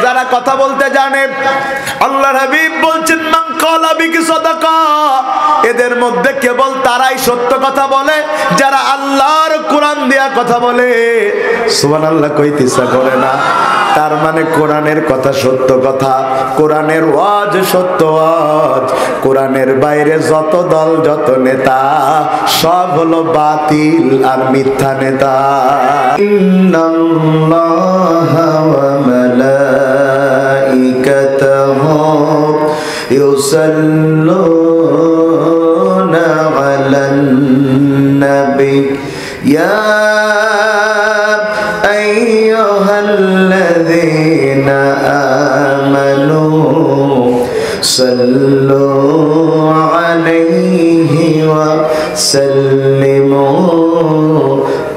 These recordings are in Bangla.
যারা কথা বলতে জানে। আল্লাহর হাবিব বলছেন মান ক্বালা বিকি সাদাকা, এদের মধ্যে কেবল তারাই সত্য কথা বলে যারা আল্লাহর কোরআন দিয়া কথা বলে। সুবহানাল্লাহ কইতে ইচ্ছা করে না? তার মানে কোরআনের কথা সত্য কথা, কোরআনের ওয়াজ সত্য ওয়াজ। কোরআনের বাইরে যত দল যত নেতা সব হলো বাতিল আর মিথ্যা নেতা। ইন্নাল্লাহা ওয়া মালাইকাতাহু ইউসাল্লুনা আলান নবী ইয়া আইয়ুহাল্লাযীনা আমানু সাল্লু আলাইহি ওয়া সাল্লিমু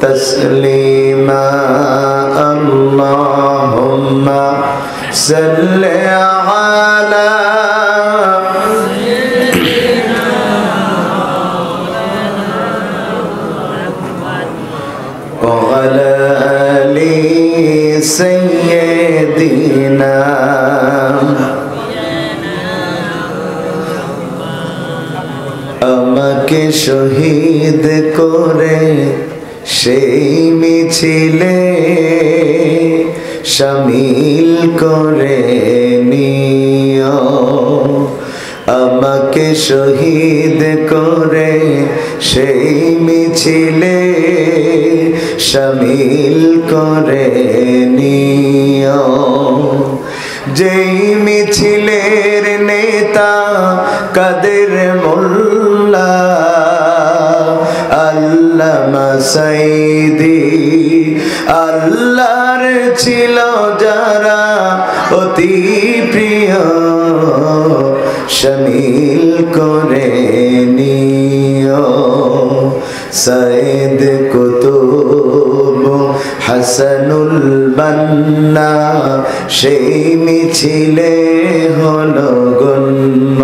তাসলিমা। আল্লাহুম্মা সাল্লি আলা وعلى آل سيدنا আমাকে শহীদ করে সেই মিছিলে শামিল করে নিও। আমাকে শহীদ করে সেই মিছিলে শামিল করে নিও। যেই মিছিলের নেতা কাদের মোল্লা আল্লামা সাইদি, আল্লাহর ছিল যারা অতি প্রিয় শামিল করে নিও। সাইদ কুতুব হাসানুল বান্না সেই মিছিলে হলো গণ্য।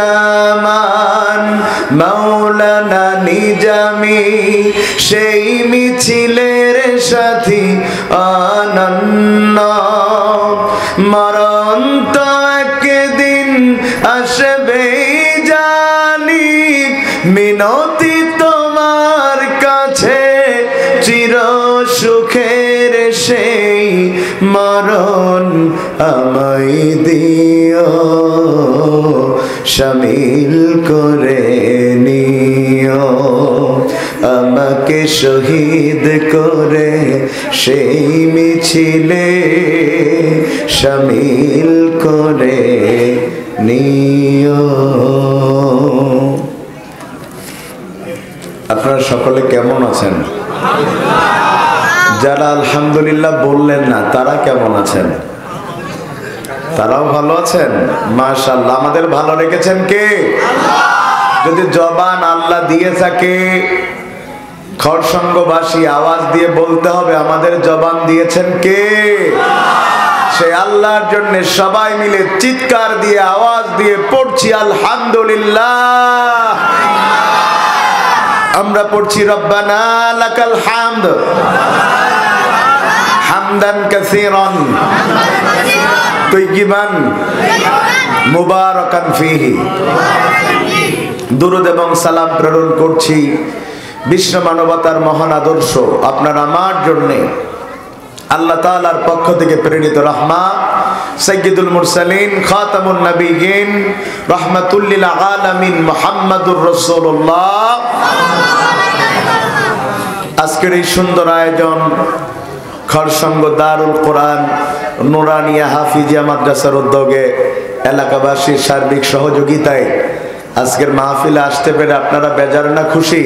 কামারুজ্জামান মাওলানা নিজামি সেই মিছিলের সাথী অনন্য। মরণ তো একদিন আসবে জানি, মিনতি তোমার কাছে চির সুখের সেই মরণ আমায় দিও শামিল করে নিও। আমাকে শহীদ করে সেই মিছিলে শামিল করে নিও। আপনারা সকলে কেমন আছেন? যারা আলহামদুলিল্লাহ বললেন না তারা কেমন আছেন? তারাও ভালো আছেন? মাশাআল্লাহ। আমাদের ভালো রেখেছেন কে? যদি জবান আল্লাহ দিয়ে থাকে, খড়সঙ্গবাসী আওয়াজ দিয়ে বলতে হবে আমাদের জবান দিয়েছেন কে? সে আল্লাহর জন্য সবাই মিলে চিৎকার দিয়ে আওয়াজ দিয়ে পড়ছি আলহামদুলিল্লাহ। আমরা পড়ছি রব্বানা লাকাল হামদ হামদান কাসীরান তাইয়িবান মুবারাকান ফীহি। দুরূদ এবং সালাম প্রেরণ করছি বিশ্ব মানবতার মহান আদর্শ আপনার আমার জন্য আল্লাহ তাআলার পক্ষ থেকে প্রেরিত রাহমাত সাইয়্যিদুল মুরসালিন খাতামুন নবিয়্যিন রাহমাতুল লিল আলামিন মুহাম্মাদুর রাসূলুল্লাহ। আজকের এই সুন্দর আয়োজন খড়সঙ্গ দারুল কোরআন নুরানিয়া হাফিজিয়া মাদ্রাসার উদ্যোগে এলাকাবাসীর সার্বিক সহযোগিতায় আজকের মাহফিলে আসতে পেরে আপনারা বেজার না খুশি?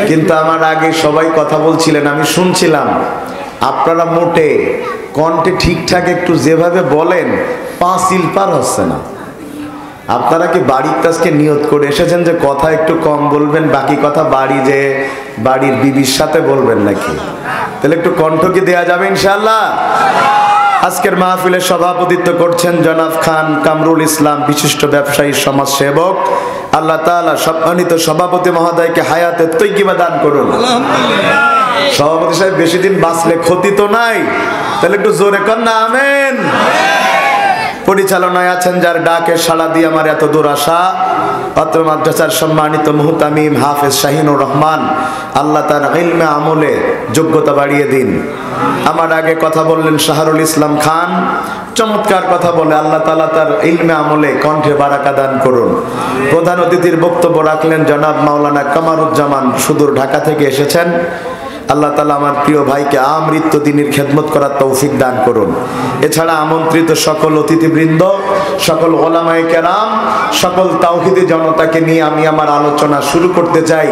কিন্তু আমার আগে সবাই কথা বলছিলেন, আমি শুনছিলাম আপনারা মোটে কণ্ঠে ঠিকঠাক একটু যেভাবে বলেন পাঁচিল পার হচ্ছে না। আপনারা কি বাড়ির কাজকে নিয়ত করে এসেছেন যে কথা একটু কম বলবেন, বাকি কথা বাড়ি যে বাড়ির বিবির সাথে বলবেন নাকি? তাহলে একটু কণ্ঠ কি দেয়া যাবে ইনশাআল্লাহ? আজকের মাহফিলে সভাপতিত্ব করছেন জনাব খান কামরুল ইসলাম, বিশিষ্ট ব্যবসায়ী সমাজসেবক। আল্লাহ তাআলা সম্মানিত সভাপতি মহোদয়কে হায়াতে তৈয়্যিবা দান করুন। সভাপতি সাহেব বেশি দিন বাঁচলে ক্ষতি তো নাই, তাহলে একটু জোরে কর না আমেন। পরিচালনায় আছেন যার ডাকে সাড়া দিয়ে আমার এত দূর আসা, অত্র মাদ্রাসার সম্মানিত মুহতামিম হাফেজ শাহিনুর রহমান, আল্লাহ তার ইলমে আমলে যোগ্যতা বাড়িয়ে দিন। আমার আগে কথা বললেন শাহরুল ইসলাম খান, চমৎকার কথা বলে, আল্লাহ তাআলা তার ইলমে আমলে কণ্ঠে বারাকা দান করুন। প্রধান অতিথির বক্তব্য রাখলেন জনাব মাওলানা কামারুজ্জামান, সুদূর ঢাকা থেকে এসেছেন। আল্লাহ তাআলা আমার প্রিয় ভাইকে আমৃত্যু দিনের খেদমত করার তৌফিক দান করুন। এছাড়া আমন্ত্রিত সকল অতিথিবৃন্দ, সকল ওলামায়ে কেরাম, সকল তাওহীদি জনতাকে নিয়ে আমি আমার আলোচনা শুরু করতে চাই।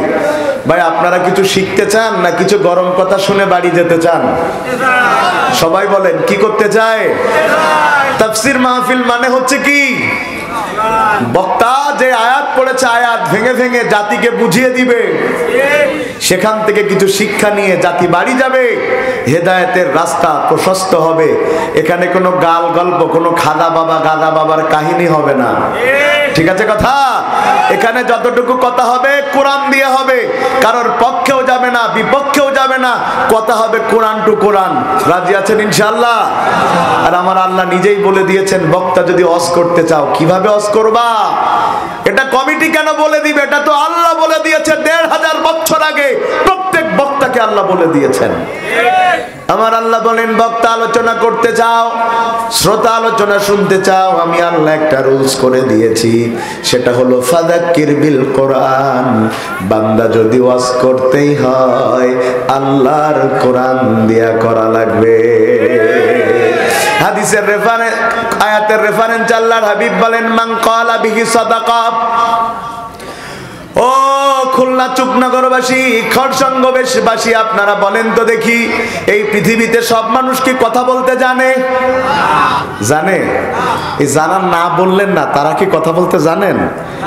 ভাই আপনারা কিছু শিখতে চান না কিছু গরম কথা শুনে বাড়ি যেতে চান? সবাই বলেন কি করতে চায়? তাফসীর মাহফিল মানে হচ্ছে কি? বক্তা যে আয়াত পড়েছে আয়াত ভেঙে ভেঙে জাতিকে বুঝিয়ে দিবে, সেখান থেকে কিছু শিক্ষা নিয়ে জাতি বাড়ি যাবে, হেদায়েতের রাস্তা প্রশস্ত হবে। এখানে কোনো গাল গল্প, কোনো খাদা বাবা গাদা বাবার কাহিনী হবে না, ঠিক আছে কথা? এখানে যতটুকু কথা হবে কোরআন দিয়ে হবে, কারোর পক্ষেও যাবে না বিপক্ষেও যাবে না, কথা হবে কোরআন টু কোরআন। রাজি আছেন ইনশাআল্লাহ? আর আমার আল্লাহ নিজেই বলে দিয়েছেন, বক্তা যদি ওয়াজ করতে চাও কিভাবে ওয়াজ করবা? এটা কমিটি কেন বলে দিবে? এটা তো আল্লাহ বলে দিয়েছে ১৫০০ বছর আগে, প্রত্যেক বক্তাকে আল্লাহ বলে দিয়েছেন। আমার আল্লাহ বলেন, বক্তা আলোচনা করতে চাও, শ্রোতা আলোচনা শুনতে চাও, আমি আল্লাহ একটা রুলস করে দিয়েছি, সেটা হলো ফাযাক্কির বিল কোরআন। বান্দা যদি ওয়াজ করতেই হয় আল্লাহর কোরআন দিয়া করা লাগবে। হাদিসের রেফারেন্স, আয়াতের রেফারেন্স আল্লাহর হাবিব বলেন, মান ক্বালা বিহি সাদাকা। ও খুলনা চুকনগরবাসী, খড়সঙ্গবাসী, আপনারা বলেন তো দেখি, এই পৃথিবীতে সব মানুষ কি কথা বলতে জানে? জানে? এই যারা না বললেন না তারা কি কথা বলতে জানেন?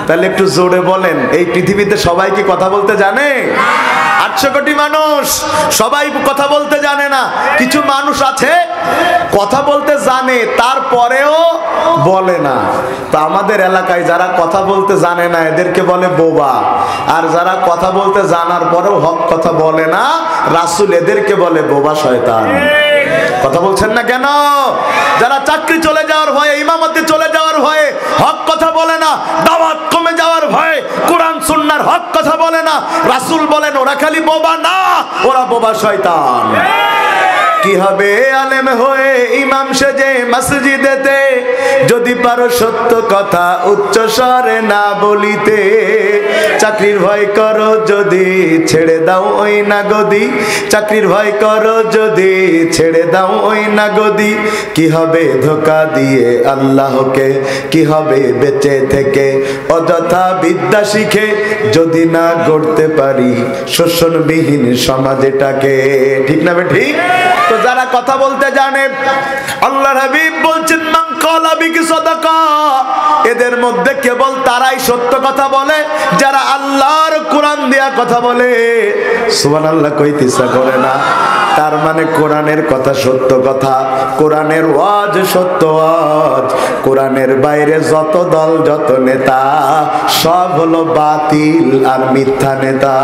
তাহলে একটু জোরে বলেন, এই পৃথিবীতে সবাই কি কথা বলতে জানে? 800 কোটি মানুষ, সবাই কথা বলতে জানে না। কিছু মানুষ আছে কথা বলতে জানে তারপরেও বলে না। তো আমাদের এলাকায় যারা কথা বলতে জানে না এদেরকে বলে বোবা, আর যারা কথা বলতে জানার পরেও হক কথা বলে না, রাসূল এদেরকে বলে বোবা শয়তান। কথা বলছেন না কেন? যারা চাকরি চলে যাওয়ার ভয়ে, ইমামতি চলে যাওয়ার ভয়ে হক কথা বলে না, দাওয়াত কমে যাওয়ার ভয়ে কোরআন সুন্নাহর হক কথা বলে না, রাসূল বলেন ওরা খালি বোবা না, ওরা বোবা শয়তান। কি হবে আলেম হয়ে ইমাম সেজে মসজিদেতে, যদি পারো সত্য কথা উচ্চ স্বরে না বলিতে। চাকরির ভয় করো যদি ছেড়ে দাও ওই না গদি, চাকরির ভয় করো যদি ছেড়ে দাও ওই না গদি। কি হবে ধোকা দিয়ে আল্লাহকে, কি হবে বেঁচে থেকে অযথা বিদ্যা শিখে, যদি না গড়তে পারি শোষণবিহীন সমাজটাকে। ঠিক না বে ঠিক? তো যারা কথা বলতে জানে, আল্লাহর হাবিব বলছেন, মান ক্বালা বিহি সাদাকা, এদের মধ্যে কেবল তারাই সত্য কথা বলে যারা আল্লাহর কোরআন দিয়া কথা বলে। সুবহানাল্লাহ কইতে ইচ্ছা করে না? তার মানে কোরআনের কথা সত্য কথা, কোরআনের ওয়াজ সত্য ওয়াজ। কোরআনের বাইরে যত দল যত নেতা সব হলো বাতিল আর মিথ্যা নেতা।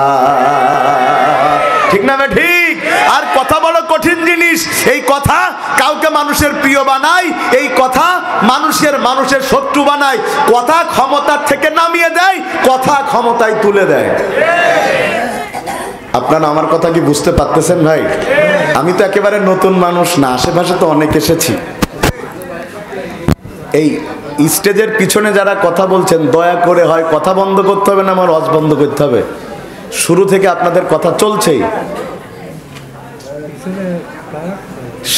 ঠিক না ঠিক? আর কথা বড় কঠিন জিনিস, এই কথা কাউকে মানুষের প্রিয় বানায়, এই কথা মানুষের শত্রু বানায়। কথা ক্ষমতার থেকে নামিয়ে দেয়, কথা ক্ষমতায় তুলে দেয়। আপনারা আমার কথা কি বুঝতে পারতেছেন ভাই? আমি তো একেবারে নতুন মানুষ না, আশেপাশে তো অনেক এসেছি। এই স্টেজের পিছনে যারা কথা বলছেন, দয়া করে হয় কথা বন্ধ করতে হবে না আমার ওয়াজ বন্ধ করতে হবে। শুরু থেকে আপনাদের কথা চলছেই,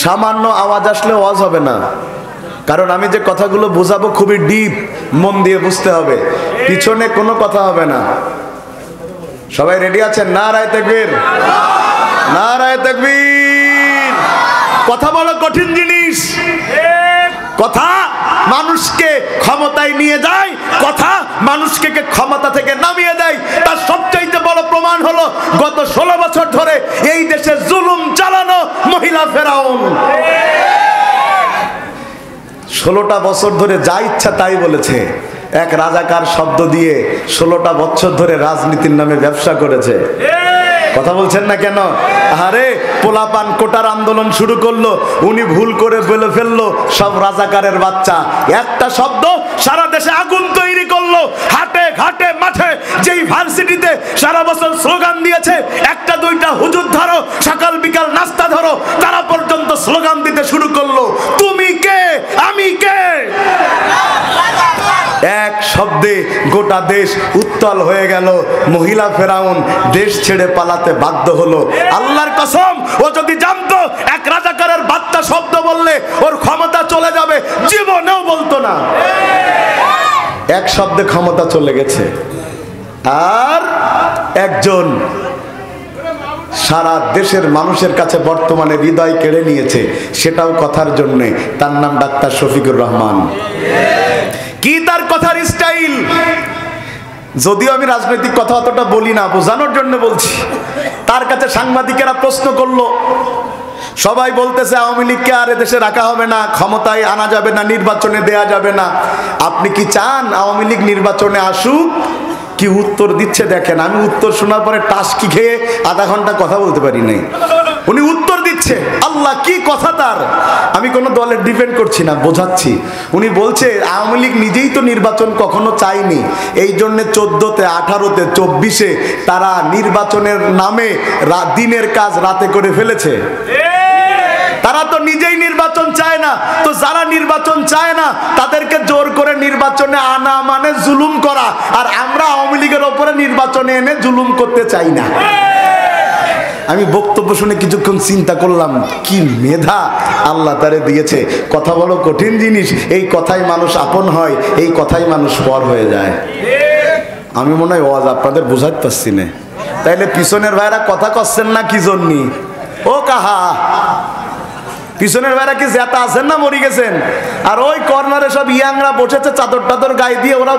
সামান্য আওয়াজ আসলে ওয়াজ হবে না, কারণ আমি যে কথাগুলো বোঝাবো খুবই ডিপ, মন দিয়ে বুঝতে হবে। পিছনে কোনো কথা হবে না। সবাই রেডি আছেন? নারায়ে তাকবীর, নারায়ে তাকবীর। কথা বলা কঠিন জিনিস, কথা মানুষকে ক্ষমতায় নিয়ে যায়, কথা মানুষকে ক্ষমতা থেকে নামিয়ে দেয়। তার সবচাইতে বড় প্রমাণ হলো গত 16 বছর ধরে এই দেশে জুলুম চালানো মহিলা ফেরাউন। 16টা বছর ধরে যা ইচ্ছা তাই বলেছে। এক রাজাকার শব্দ দিয়ে 16টা বছর ধরে রাজনীতির নামে ব্যবসা করেছে। কথা বলছেন না কেন? আরে পোলাপান কোটার আন্দোলন শুরু করলো, উনি ভুল করে বলে ফেললো সব রাজাকারের বাচ্চা। একটা শব্দ সারা দেশে আগুন তৈরি করলো। হাটে ঘাটে মাঠে যেই ভার্সিটিতে সারা বছর স্লোগান দিয়েছে, একটা দুইটা হুজুর ধরো, সকাল বিকাল নাস্তা ধরো, তারা পর্যন্ত স্লোগান দিতে শুরু করলো, তুমি কে আমি কে। এক শব্দে গোটা দেশ উত্তাল হয়ে গেল। মহিলা ফেরাউন দেশ ছেড়ে পালাতে বাধ্য হলো। আল্লাহর কসম, ও যদি জানতো এক রাজাকারের বাচ্চা শব্দ বললে ওর ক্ষমতা চলে যাবে, জীবনেও বলতো না। এক শব্দে ক্ষমতা চলে গেছে। আর একজন সারা দেশের মানুষের কাছে বর্তমানে হৃদয় কেড়ে নিয়েছে, সেটাও কথার জন্যে। তার নাম ডাক্তার শফিকুর রহমান। কি তার কথার স্টাইল! যদিও আমি রাজনৈতিক কথা অতটা বলি না, বোঝানোর জন্য বলছি। তার কাছে সাংবাদিকেরা প্রশ্ন করলো, সবাই বলতেছে আওয়ামী লীগকে আর এদেশে রাখা হবে না, ক্ষমতায় আনা যাবে না, নির্বাচনে দেয়া যাবে না, আপনি কি চান আওয়ামী লীগ নির্বাচনে আসুক? কি উত্তর দিচ্ছে দেখেন। আমি উত্তর শোনার পরে টাসকি খেয়ে আধা ঘন্টা কথা বলতে পারি নাই। উনি উত্তর দিচ্ছে, আল্লাহ কি কথা তার! আমি কোনো দলের ডিপেন্ড করছি না, বোঝাচ্ছি। উনি বলছে আওয়ামী লীগ নিজেই তো নির্বাচন কখনো চায়নি, এই জন্য 14তে 18তে 24-এ তারা নির্বাচনের নামে দিনের কাজ রাতে করে ফেলেছে। তারা তো নিজেই নির্বাচন চায় না, তো যারা নির্বাচন চায় না তাদেরকে জোর করে নির্বাচনে আনা মানে জুলুম করা। আর আমরা আওয়ামী লীগের ওপরে নির্বাচনে এনে জুলুম করতে চাই না। আমি বক্তব্য শুনে কিছুক্ষণ চিন্তা করলাম, কি মেধা আল্লাহ তারে দিয়েছে। কথা বলো কঠিন জিনিস, এই কথাই মানুষ আপন হয়, এই কথাই মানুষ পর হয়ে যায়। আমি মনে হয় ওয়াজ আপনাদের বোঝাতে পারছি না। তাইলে পিছনের ভাইরা কথা করছেন না কি জন্য? ও কাহা পিছনের ভাইরা কি জেতা আছেন না মরি গেছেন? আর ওই কর্নারে সব ইয়াংরা বসেছে চাদর টাদর গায়ে দিয়ে, ওরা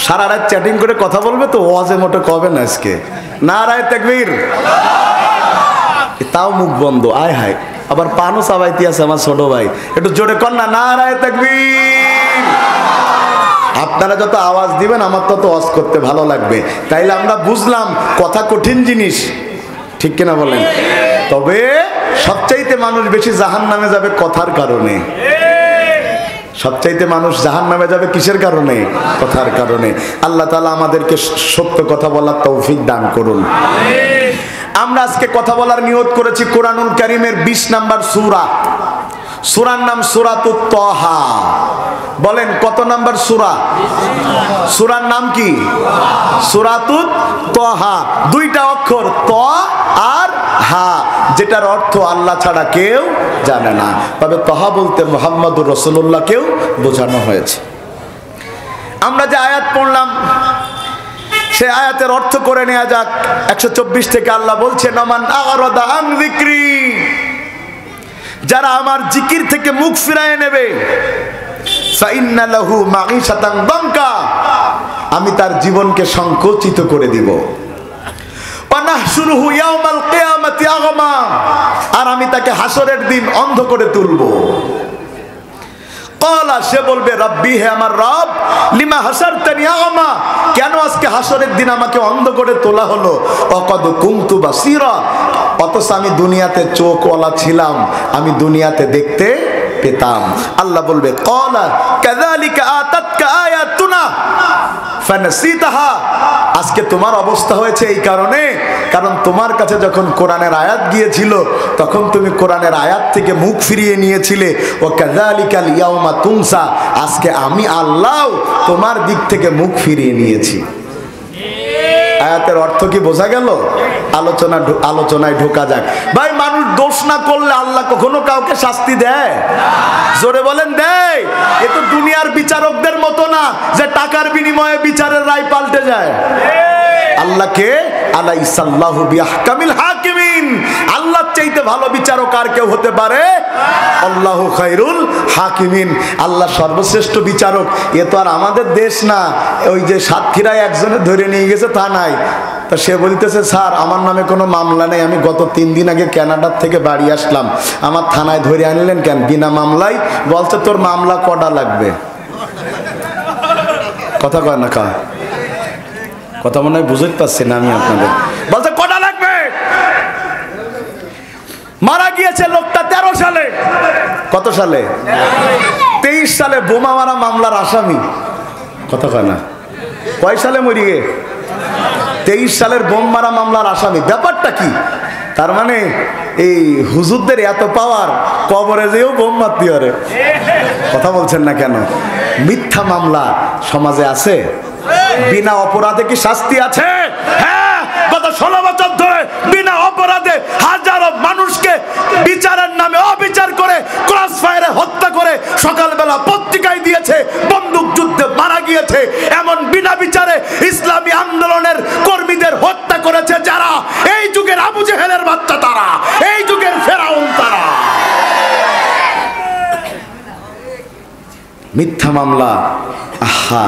সারা রাত চ্যাটিং করে কথা বলবে, তো ওয়াজে মোটে কবে না আজকে। নারায়ে তাকবীর। তাও মুখ বন্ধ, আয় হায়। আবার পানও চাবাইতে আছে আমার ছোট ভাই, একটু জোরে কর না, নারায়ে তাকবীর। আপনারা যত আওয়াজ দিবেন আমার তত ওয়াজ করতে ভালো লাগবে। তাইলে আমরা বুঝলাম কথা কঠিন জিনিস, ঠিক কিনা বলেন? তবে সবচাইতে মানুষ বেশি জাহান্নামে যাবে কথার কারণে। সবচাইতে মানুষ জাহান্নামে যাবে কিসের কারণে? কথার কারণে। আল্লাহ তাআলা আমাদেরকে সত্য কথা বলার তৌফিক দান করুন। আমরা আজকে কথা বলার নিয়ত করেছি কোরআনুল কারীমের 20 নাম্বার সূরা। সূরার নাম সূরাতুত তাহা। বলেন কত নাম্বার সূরা? সূরার নাম কি? সূরাতুত তাহা। দুইটা অক্ষর ত আর হা, যেটার অর্থ আল্লাহ ছাড়া কেউ জানে না। তবে তাহা বলতে মুহাম্মদুর রাসূলুল্লাহকেও বোঝানো হয়েছে। আমরা যে আয়াত পড়লাম সে আয়াতের অর্থ করে নেওয়া যাক। 124 থেকে আল্লাহ বলছেন, মান আ'রাদা আন যিকরি, যারা আমার জিকির থেকে মুখ ফিরায় নেবে, ফাইন্না লাহু মাঈশাতান দানকা, আমি তার জীবনকে সংকুচিত করে দিব। ওয়া নাহশুরুহু ইয়াওমাল কিয়ামাতি আগমা, আর আমি তাকে হাসরের দিন অন্ধ করে তুলব। ক্বালা, সে বলবে, রব্বি, হে আমার রব, লিমা হাসারতানি আগমা, কেন আজকে হাসরের দিন আমাকে অন্ধ করে তোলা হলো? ওয়াকাদ কুনতু বাসীরা, অথচ আমি দুনিয়াতে চোখওয়ালা ছিলাম, আমি দুনিয়াতে দেখতে পেতাম। আল্লাহ বলবে, ক্বালা কাযালিকা আতাতকা আয়াতুনা ফানাসিতাহা, আজকে তোমার অবস্থা হয়েছে এই কারণে, কারণ তোমার কাছে যখন কোরআনের আয়াত গিয়েছিল তখন তুমি কোরআনের আয়াত থেকে মুখ ফিরিয়ে নিয়েছিলে। ও কাযালিকাল ইয়াউমা তুনসা, আজকে আমি আল্লাহ তোমার দিক থেকে মুখ ফিরিয়ে নিয়েছি। আয়াতের অর্থ কি বোঝা গেল? আলোচনায় ঢোকা যাক। ভাই, মানুষ দোষ না করলে আল্লাহ কখনো কাউকে শাস্তি দেয়? জোরে বলেন, দেয়? এ তো দুনিয়ার বিচারকদের মতো না যে টাকার বিনিময়ে বিচারের রায় পাল্টে যায়। আল্লাহকে আলাইসাল্লাহু বিআহকামিল হাকিমিন, আল্লাহর চাইতে ভালো বিচারক আর কেউ হতে পারে? আল্লাহু খায়রুল হাকিমিন, আল্লাহ সর্বশ্রেষ্ঠ বিচারক। এ তো আর আমাদের দেশ না। ওই যে সাতক্ষীরায় একজনে ধরে নিয়ে গেছে থানায়, তা সে বলতেছে, স্যার আমার নামে কোনো মামলা নেই, আমি গত 3 দিন আগে কানাডার থেকে বাড়ি আসলাম, আমার থানায় ধরে আনলেন কেন বিনা মামলায়? বলছে, তোর মামলা কটা লাগবে? কথা কয় না, কথা মনে হয় বুঝতে পারছি না আমি আপনাদের। বলছে, কটা লাগবে? মারা গিয়েছে লোকটা 13 সালে। কত সালে? 23 সালে বোমা মারা মামলার আসামি। কথা কয় না, কয় সালে মরি গে? 23 সালের বোম মারা মামলার আসামি। ব্যাপারটা কি? তার মানে এই হুজুরদের এত পাওয়ার, কবরে যেও বোম মারতে পারে। কথা বলছেন না কেন? মিথ্যা মামলা সমাজে আছে? বিনা অপরাধে কি শাস্তি আছে? হ্যাঁ, গত 16 বছর ধরে বিনা অপরাধে হাজারো মানুষকে বিচারের নামে অবিচার করে, ক্রস ফায়ারে হত্যা করে, সকালবেলা পত্রিকায় দিয়েছে বন্দুক যুদ্ধে মারা গিয়েছে। এমন বিনা বিচারে ইসলামী আন্দোলনের কর্মীদের হত্যা করেছে যারা, এই যুগের আবু জেহেলের বাচ্চা তারা, এই যুগের ফেরাউন তারা। মিথ্যা মামলা। আহা,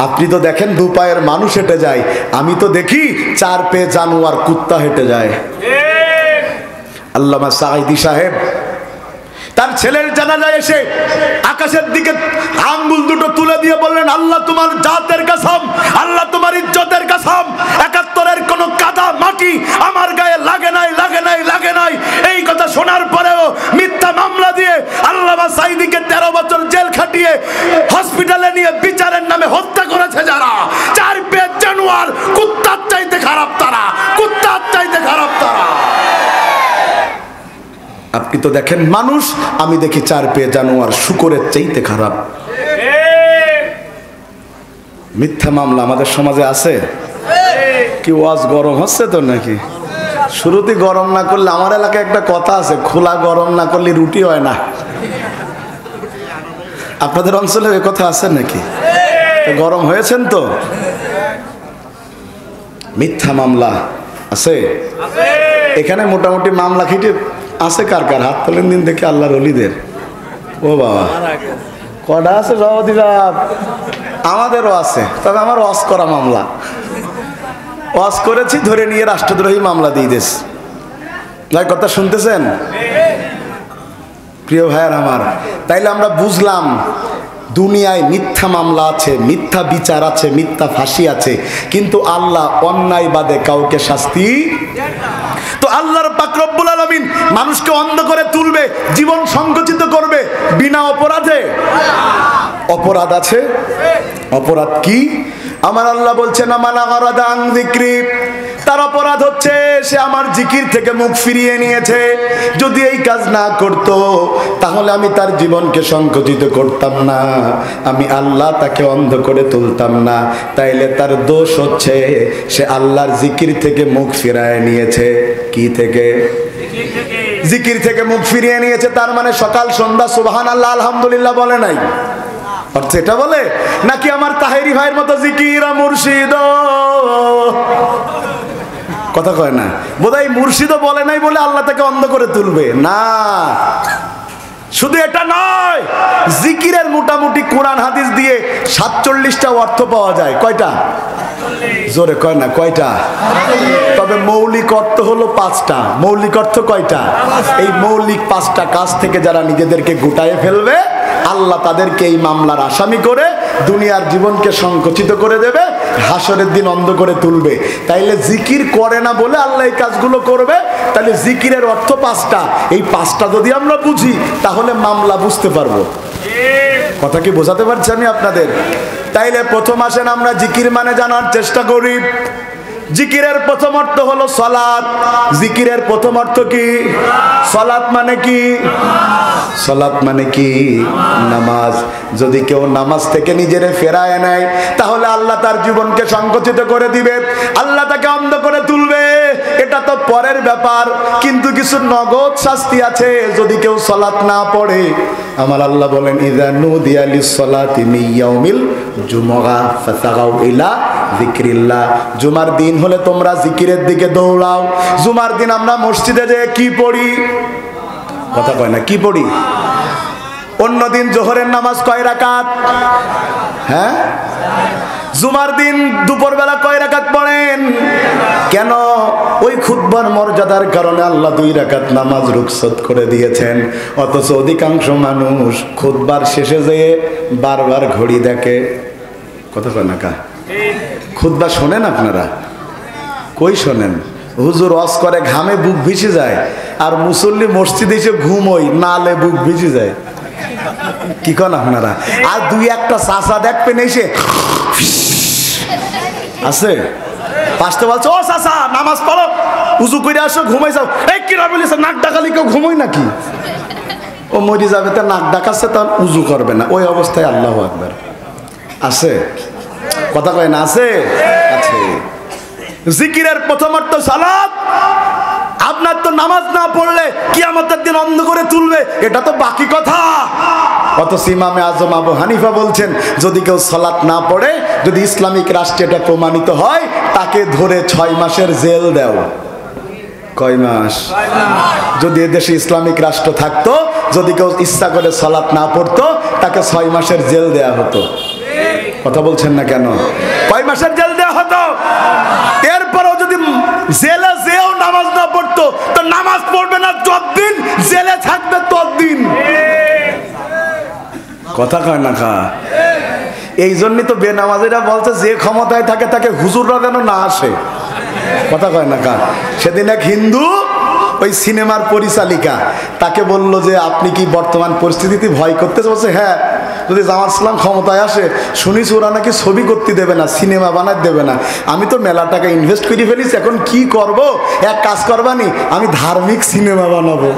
আপনি তো দেখেন 2 পায়ের মানুষ হেঁটে যায়, আমি তো দেখি 4 পায়ে জানোয়ার কুত্তা হেঁটে যায়। আল্লামা সাঈদী সাহেব তার ছেলের জানাজায় এসে আকাশের দিকে আঙ্গুল দুটো তুলে দিয়ে বললেন, আল্লাহ তোমার জাতের কসম, আল্লাহ তোমার ইজ্জতের কসম, 71-এর কোন কাদা মাটি আমার গায়ে লাগে নাই, লাগে নাই, লাগে নাই। এই কথা শোনার পরেও মিথ্যা মামলা দিয়ে আল্লামা সাঈদীকে 13 বছর জেল খাটিয়ে হসপিটালে নিয়ে বিচারের নামে হত্যা করেছে যারা, 4 পায়ে জানোয়ার, কুত্তার চাইতে খারাপ তারা, কুত্তার চাইতে খারাপ তারা। আপনি তো দেখেন মানুষ, আমি দেখি 4 পায়ে জানোয়ার, শুকরের চাইতে খারাপ। মিথ্যা মামলা আমাদের সমাজে আছে কি? ওয়াজ গরম হচ্ছে তো নাকি? শুরুতে গরম না করলে, আমার এলাকায় একটা কথা আছে, খোলা গরম না করলে রুটি হয় না। আপনাদের অঞ্চলে এ কথা আছে নাকি? গরম হয়েছেন তো? মিথ্যা মামলা আছে এখানে। মোটামুটি মামলা খিটে আছে কার কার? হাত তোলেন দিন দেখে আল্লাহর ওলিদের। ও বাবা, কটা আছে সভাপতি সাহেব? আমাদেরও আছে, তবে আমার ওয়াজ করা মামলা। ওয়াজ করেছি, ধরে নিয়ে রাষ্ট্রদ্রোহী মামলা দিয়ে দিস। ভাই কথা শুনতেছেন প্রিয় ভাইয়ার আমার? তাইলে আমরা বুঝলাম দুনিয়ায় মিথ্যা মামলা আছে, মিথ্যা বিচার আছে, মিথ্যা ফাঁসি আছে, কিন্তু আল্লাহ অন্যায় বাদে কাউকে শাস্তি। তো আল্লাহর পাক রব্বুল আলামিন মানুষকে অন্ধ করে তুলবে, জীবন সংকুচিত করবে বিনা অপরাধে? অপরাধ আছে। অপরাধ কি? আমার আল্লাহ বলছেন, আমানা গারাদা আন যিকরি, তার অপরাধ হচ্ছে সে আমার জিকির থেকে মুখ ফিরিয়ে নিয়েছে। যদি এই কাজ না করত তাহলে আমি তার জীবনকে সংকুচিত করতাম না, আমি আল্লাহ তাকে অন্ধ করে তুলতাম না। তাইলে তার দোষ হচ্ছে সে আল্লাহর জিকির থেকে মুখ ফিরিয়ে নিয়েছে। কি থেকে? জিকির থেকে মুখ ফিরিয়ে নিয়েছে। তার মানে সকাল সন্ধ্যা সুবহানাল্লাহ আলহামদুলিল্লাহ বলে নাই। অর্থ এটা বলে নাকি আমার তাহেরি ভাইয়ের মতো জিকির মুর্শিদ, কথা কয় না, বোধহয় মুর্শিদও বলে নাই বলে আল্লাহ তাকে অন্ধ করে তুলবে না। শুধু এটা নয়, জিকিরের মোটামুটি কোরআন হাদিস দিয়ে 47টা অর্থ পাওয়া যায়। কয়টা? জোরে কয় না, কয়টা? তবে মৌলিক অর্থ হলো 5টা। মৌলিক অর্থ কয়টা? এই মৌলিক 5টা কাজ থেকে যারা নিজেদেরকে গুটায়ে ফেলবে, আল্লাহ তাদেরকে এই মামলার আসামি করে দুনিয়ার জীবনকে সংকুচিত করে দেবে, হাসরের দিন অন্ধ করে তুলবে। তাইলে জিকির করে না বলে আল্লাহ এই কাজগুলো করবে। তাহলে জিকিরের অর্থ 5টা। এই 5টা যদি আমরা বুঝি তাহলে মামলা বুঝতে পারবো। কথা কি বোঝাতে পারছি আমি আপনাদের? তাইলে প্রথম আসেন আমরা জিকির মানে জানার চেষ্টা করি। জিকিরের প্রথম অর্থ হলো সালাত। জিকিরের প্রথম অর্থ কি? সালাত মানে কি? সালাত মানে কি? নামাজ। যদি কেউ নামাজ থেকে নিজেরে ফেরায় নেয় তাহলে আল্লাহ তার জীবনকে সংকুচিত করে দিবে, আল্লাহ তাকে অন্ধ করে তুলবে। এটা তো পরের ব্যাপার, কিন্তু কিছু নগদ শাস্তি আছে যদি কেউ সালাত না পড়ে। আমার আল্লাহ বলেন, ইযা নুদিয়া লিস-সালাতি মিন ইয়াউমিল জুমআ ফাসাগাউ ইলা যিকরিল্লাহ। জুমার দিন হলে তোমরা জিকিরের দিকে দৌড়াও। জুমার দিন আমরা মসজিদে যেয়ে কি পড়ি? কথা কয় না, কি পড়ি? অন্যদিন জোহরের নামাজ কয় রাকাত? হ্যাঁ, জুমার দিন দুপুরবেলা কয় রাকাত পড়েন? কেন? ওই খুতবার মর্যাদার কারণে আল্লাহ 2 রাকাত নামাজ রুখসত করে দিয়েছেন। অথচ অধিকাংশ মানুষ খুতবার শেষে যেয়ে বারবার ঘড়ি দেখে। কথা কয় না কা? খুতবা শোনেন আপনারা? কই শোনেন? হুজুর ওয়াজ করে, ঘামে বুক ভিজে যায়, আর মুসল্লি মসজিদে এসে ঘুমোই, নালে বুক ভিজে যায়। কি কন আপনারা? আর দুই একটা চাচা দেখবেন এসে আছে পাঁচটা বলছে, ও চাচা নামাজ পড়ো, উজু করে আসো, ঘুমাই যাও। এই কিরা বলেছে নাক ডাকালি কেউ ঘুমোই নাকি? ও মরে যাবে, তা নাক ডাকাচ্ছে, তখন উজু করবে না। ওই অবস্থায় আল্লাহু আকবার আছে, কথা কয় না? আছে, আছে। জিকিরের প্রথম অর্থ সালাত। আপনার তো নামাজ না পড়লে কিয়ামতের দিন অন্ধ করে তুলবে, এটা তো বাকি কথা। অথচ ইমামে আজম আবু হানিফা বলছেন, যদি কেউ সালাত না পড়ে, যদি ইসলামিক রাষ্ট্রে এটা প্রমাণিত হয়, তাকে ধরে 6 মাসের জেল দাও। কয় মাস? যদি এদেশে ইসলামিক রাষ্ট্র থাকতো, যদি কেউ ইচ্ছা করে সালাত না পড়তো, তাকে 6 মাসের জেল দেয়া হতো। কথা বলছেন না কেন? কয় মাসের জেল দেওয়া হতো? এরপরও যদি জেলে যেও নামাজ না পড়তো, তো নামাজ পড়বে না যতদিন জেলে থাকবে ততদিন। কথা কয় না কা? এই জন্যই তো বেনামাজিরা বলছে, যে ক্ষমতায় থাকে তাকে হুজুররা যেন না আসে। কথা কয় না কা? সেদিন এক হিন্দু ওই সিনেমার পরিচালিকা তাকে বলল যে, আপনি কি বর্তমান পরিস্থিতিতে ভয় করতেছে? বলছে, হ্যাঁ, যদি জামাত ইসলাম ক্ষমতায় আসে, শুনিস ওরা নাকি ছবি করতে দেবে না, সিনেমা বানাতে দেবে না। আমি তো মেলা টাকা ইনভেস্ট করে ফেলিস, এখন কি করব? এক কাজ করবানি, আমি ধার্মিক সিনেমা বানাবো।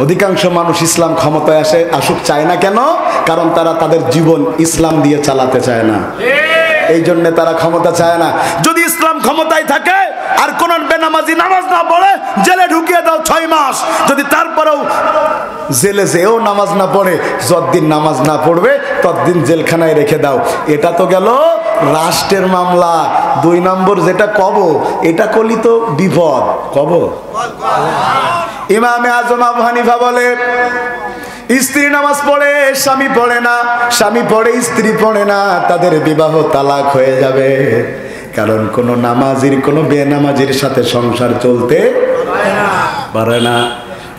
অধিকাংশ মানুষ ইসলাম ক্ষমতায় আসুক চায় না। কেন? কারণ তারা তাদের জীবন ইসলাম দিয়ে চালাতে চায় না, এই জন্য তারা ক্ষমতা চায় না। যদি ইসলাম ক্ষমতায় থাকে আর কোন বেনামাজি নামাজ না পড়ে, জেলে ঢুকিয়ে দাও 6 মাস। যদি তারপরেও জেলে যেও নামাজ না পড়ে, যতদিন নামাজ না পড়বে ততদিন জেলখানায় রেখে দাও। এটা তো গেল রাষ্ট্রের মামলা। 2 নম্বর যেটা কব, এটা করলি তো বিপদ। কব ইমামে আজম আবু হানিফা বলে, স্ত্রী নামাজ পড়ে, স্বামী পড়ে না, স্বামী পড়ে, স্ত্রী পড়ে না, তাদের বিবাহ তালাক হয়ে যাবে। কারণ কোন নামাজির কোন বেনামাজির সাথে সংসার চলতে পারে না।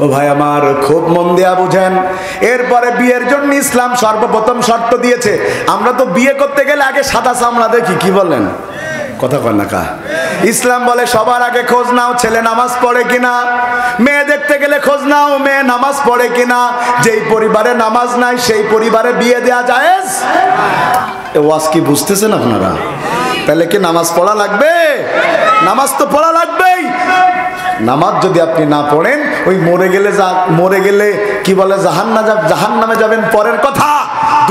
ও ভাই আমার, খুব মন দিয়া বুঝেন। এরপরে বিয়ের জন্য ইসলাম সর্বপ্রথম শর্ত দিয়েছে। আমরা তো বিয়ে করতে গেলে আগে সাদা চামড়া দেখি, কি বলেন? কথা কয় না কা? ইসলাম বলে সবার আগে খোঁজ নাও ছেলে নামাজ পড়ে কিনা। মেয়ে দেখতে গেলে খোঁজ নাও মেয়ে নামাজ পড়ে কিনা। যেই পরিবারে নামাজ নাই সেই পরিবারে বিয়ে দেয়া জায়েজ। এ ওয়াজ কি বুঝতেছেন আপনারা? তাহলে কি নামাজ পড়া লাগবে? নামাজ তো পড়া লাগবেই। নামাজ যদি আপনি না পড়েন, ওই মরে গেলে কি বলে জাহান্নামে যাবেন পরের কথা।